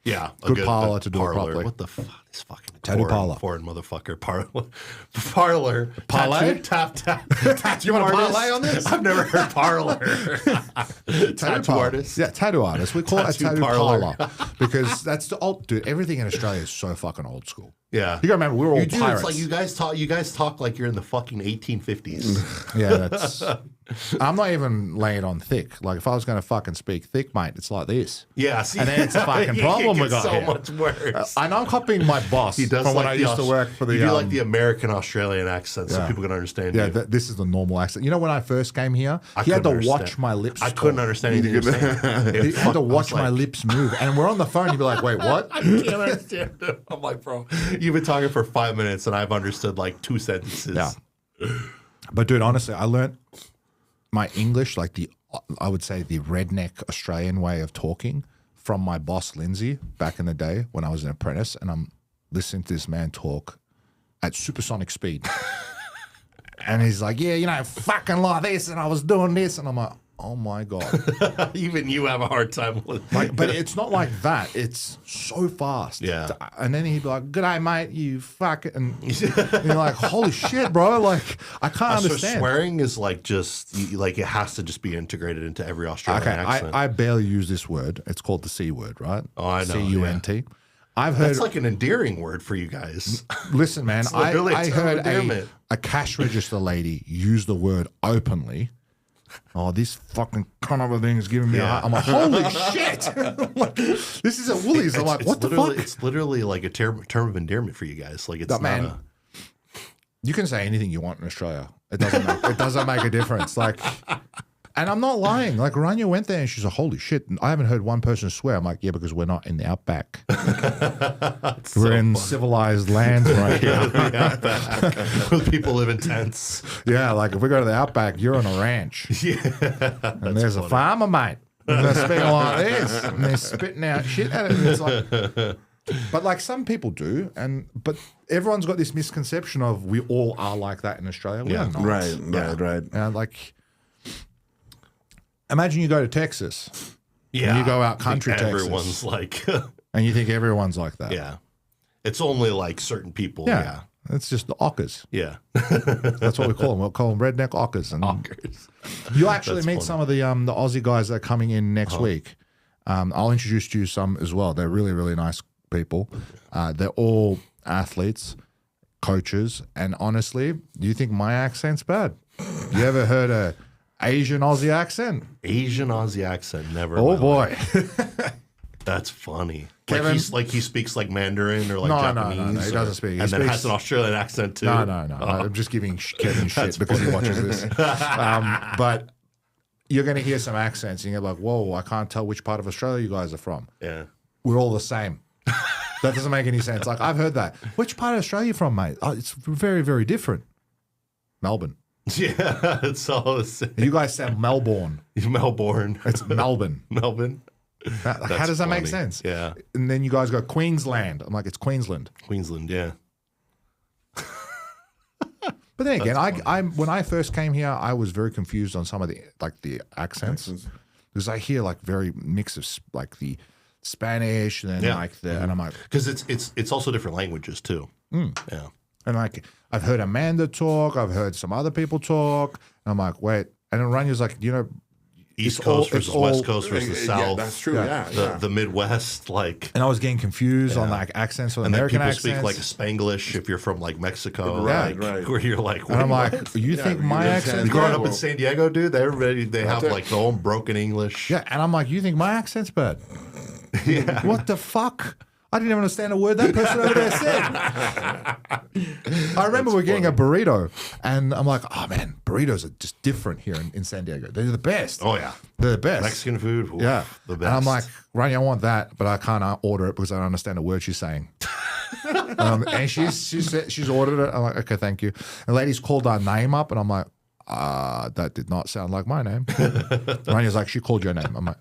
Yeah, Good parlor to do it parlor. properly. What the fuck? This fucking Tattoo foreign, parlor. motherfucker. Parlor. Parlay? Tattoo You want a artist? parlay on this? I've never heard parlor. Tattoo parlor. artist. Yeah, tattoo artist. We call it a Tattoo tattoo parlor. parlor because that's the old dude. Everything in Australia is so fucking old school. Yeah. You gotta remember, we were all You do. pirates. It's like you guys talk like you're in the fucking 1850s. Yeah, that's. I'm not even laying on thick. Like if I was going to fucking speak thick, mate, it's like this. Yeah, see, And then it's a fucking problem we it got gets so here. much worse. And I'm copying my boss He does from when I used to Aus- work for the. You do like the American Australian accent, so yeah. people can understand Yeah, you. this is the normal accent. You know, when I first came here, I he had to couldn't watch understand- my lips. I couldn't understand anything you were saying. He had to watch my lips move, and we're on the phone. He'd be like, "Wait, what?" I can't understand it. I'm like, bro, you've been talking for 5 minutes, and I've understood like 2 sentences. Yeah. But dude, honestly, I learned my English, like I would say the redneck Australian way of talking from my boss, Lindsay, back in the day when I was an apprentice, and I'm listening to this man talk at supersonic speed. And he's like, yeah, you know, fucking like this, and I was doing this, and I'm like, oh my God. Even you have a hard time with Like, but it's not like that. It's so fast. Yeah. And then he'd be like, good day, mate, you fuck it. And you're like, holy shit, bro. Like, I can't So understand. swearing is like just like it has to just be integrated into every Australian Okay, accent. I barely use this word. It's called the C word, right? Oh, I know, C-U-N-T. I've heard. That's like an endearing word for you guys. Listen, man, literally a I term of heard endearment. a cash register lady use the word openly. Oh, this fucking cunt of a thing is giving me a heart. I'm like, holy shit. Like, this is at Woolies. I'm like, what the fuck? It's literally like a term of endearment for you guys. Like it's not man, a... You can say anything you want in Australia. It doesn't make a difference. Like, and I'm not lying. Like, Rania went there and she's like, holy shit. I haven't heard one person swear. I'm like, yeah, because we're not in the outback. We're in civilized lands right here. Where people live in tents. Yeah, like if we go to the outback, you're on a ranch. Yeah. And there's a farmer, mate. And they're speaking like this. And they're spitting out shit at it. And it's like, but like some people do. But everyone's got this misconception of we all are like that in Australia. We are not. Right. And like, imagine you go to Texas. Yeah. And you go out country everyone's Texas. like... And you think everyone's like that. yeah. It's only like certain people. Yeah. Yeah. It's just the ockers. Yeah. That's what we call them. We'll call them redneck ockers. And you'll actually meet some of the Aussie guys that are coming in next week. I'll introduce to you some as well. They're really, really nice people. They're all athletes, coaches, and honestly, do you think my accent's bad? You ever heard a Asian Aussie accent? Asian Aussie accent, never. Oh boy. That's funny. Kevin, like he speaks like Mandarin or like Japanese. No, he doesn't speak. And then has an Australian accent too. No. I'm just giving Kevin shit because he watches this. But you're going to hear some accents and you're like, whoa, I can't tell which part of Australia you guys are from. Yeah. We're all the same. That doesn't make any sense. Like, I've heard that. Which part of Australia are you from, mate? Oh, it's very, very different. Melbourne. Yeah, it's all the same. You guys sound Melbourne. Melbourne. It's Melbourne. Melbourne. How does that make sense? Yeah. And then you guys go Queensland. I'm like, it's Queensland. Queensland, yeah. But then again, I when I first came here, I was very confused on some of the accents because I hear like very mix of like the Spanish and then and I'm like, because it's also different languages too. Yeah. And like I've heard Amanda talk, I've heard some other people talk, and I'm like, wait. And then Ranya's like, you know, East Coast versus West Coast versus South. Yeah, that's true. Yeah. The Midwest, like. And I was getting confused on like accents or American people accents. speak like Spanglish if you're from like Mexico, Right. Where you're like, and I'm what? like, you think my accent? Growing up in San Diego, dude, they have like their own broken English. Yeah, and I'm like, you think my accent's bad? Yeah. What the fuck? I didn't even understand a word that person over there said. I remember we're getting a burrito, and I'm like, oh man, burritos are just different here in San Diego. They're the best. Oh yeah, they're the best. Mexican food, oof, yeah, the best. And I'm like, Rani, I want that, but I can't order it because I don't understand a word she's saying. And she's ordered it. I'm like, okay, thank you. And the lady's called our name up, and I'm like, that did not sound like my name. Rani's like, she called your name. I'm like,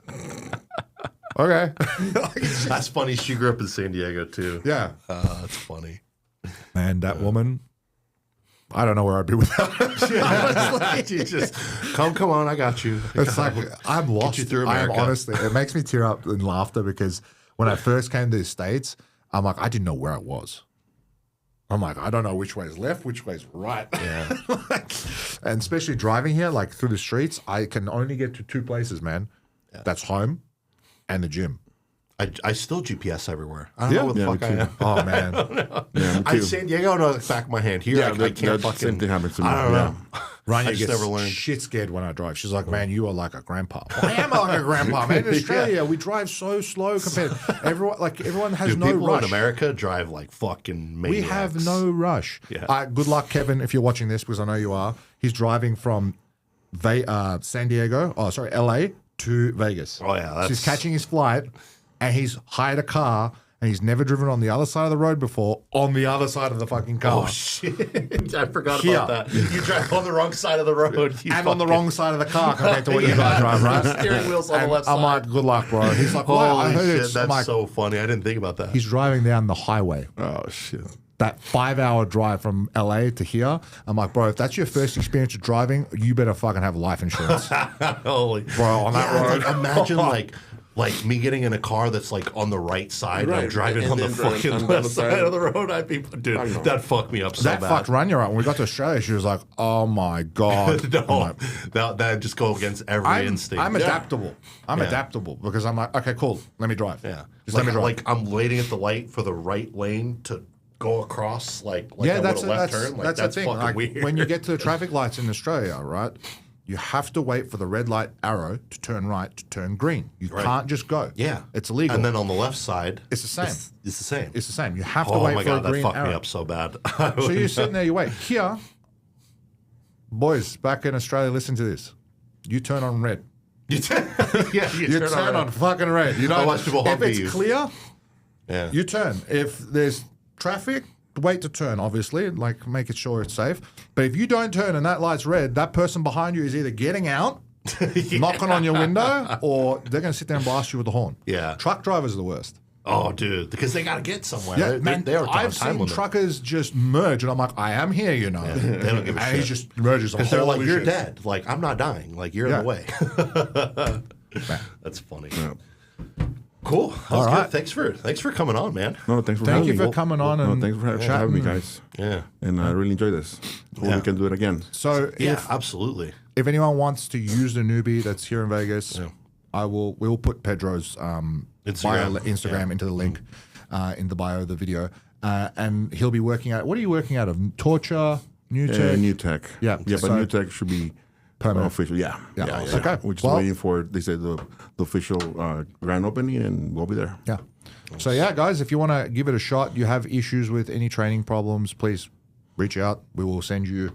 okay. That's funny. She grew up in San Diego too. Yeah. That's funny. And that woman, I don't know where I'd be without her. You just come on, I got you. It's like I'm lost. you through I'm America. honestly, it makes me tear up in laughter because when I first came to the States, I'm like, I didn't know where I was. I'm like, I don't know which way is left, which way is right. Yeah. And especially driving here, like through the streets, I can only get to two places, man. Yeah. That's home and the gym. I still GPS everywhere. I don't know where the fuck I am. Oh, man. Yeah, I'm San Diego to the back of my hand. Here, I can't fucking... Same thing happens to me. I don't know. Rania I just gets never learned. shit scared when I drive. She's like, man, you are like a grandpa. Well, I am like a grandpa, man. In Australia, we drive so slow compared to everyone has Dude, no people rush. in America drive like fucking maniacs. We have no rush. Yeah. Good luck, Kevin, if you're watching this, because I know you are. He's driving from LA to Vegas. Oh, yeah. So he's catching his flight, and he's hired a car, and he's never driven on the other side of the road before, on the other side of the fucking car. Oh, shit. I forgot Here. about that. You drive on the wrong side of the road. And on the wrong side of the car compared to what you guys drive, right? Steering wheel's on the left side. I'm like, good luck, bro. He's like, well, I Holy heard shit, it's that's like, so funny. I didn't think about that. he's driving down the highway. Oh shit! that 5-hour drive from LA to here. I'm like, bro, if that's your first experience of driving, you better fucking have life insurance. Holy. Bro, on that road. Like, imagine like me getting in a car that's like on the right side, and I'm driving on the fucking left side of the road. I'd be, dude, that fucked me up so bad. That fucked Rania up. When we got to Australia, she was like, "Oh my god, no, that just go against every instinct." I'm adaptable. I'm adaptable because I'm like, okay, cool, let me drive. Yeah, just let me drive. Like I'm waiting at the light for the right lane to go across. Like I that's would a left turn. Like, that's the thing. fucking Like, weird. when you get to the traffic lights in Australia, right? You have to wait for the red light arrow to turn right to turn green. You can't just go. Yeah. It's illegal. And then on the left side, it's the same. It's the same. It's the same. You have to wait for a green arrow. Oh my God, that fucked me up so bad. So you're sitting there, you wait. Here, boys, back in Australia, listen to this. You turn on red. You turn on fucking red. You know, if it's clear, you turn. If there's traffic, wait to turn, obviously, like making sure it's safe. But if you don't turn and that light's red, that person behind you is either getting out, knocking on your window, or they're going to sit there and blast you with the horn. Yeah. Truck drivers are the worst. Oh, dude, because they got to get somewhere. Yeah, man, I've seen truckers just merge, and I'm like, I am here, you know. Yeah, they don't give a shit. And he just merges. Because they're like, you're dead. Like, I'm not dying. Like, you're in the way. That's funny. Yeah. Cool. That was good. Thanks for coming on, man. No, thanks for having me. Thank you for coming on and thanks for having me, guys. Yeah. And I really enjoyed this. Hope we can do it again. So absolutely. If anyone wants to use the newbie that's here in Vegas, we will put Pedro's Instagram into the link in the bio of the video. And he'll be working out. What are you working out of? Torture, new tech? New tech. Yeah. But new tech should be permanent. Official. Yeah. Okay. We're just waiting for, they said, the official grand opening, and we'll be there. Yeah. So, guys, if you want to give it a shot, you have issues with any training problems, please reach out. We will send you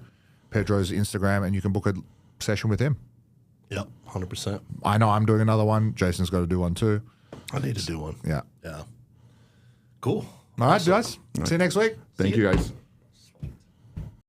Pedro's Instagram, and you can book a session with him. Yep, 100%. I know I'm doing another one. Jason's got to do one too. I need to do one. Yeah. Yeah. Cool. All right, guys. See you next week. Thank you, guys.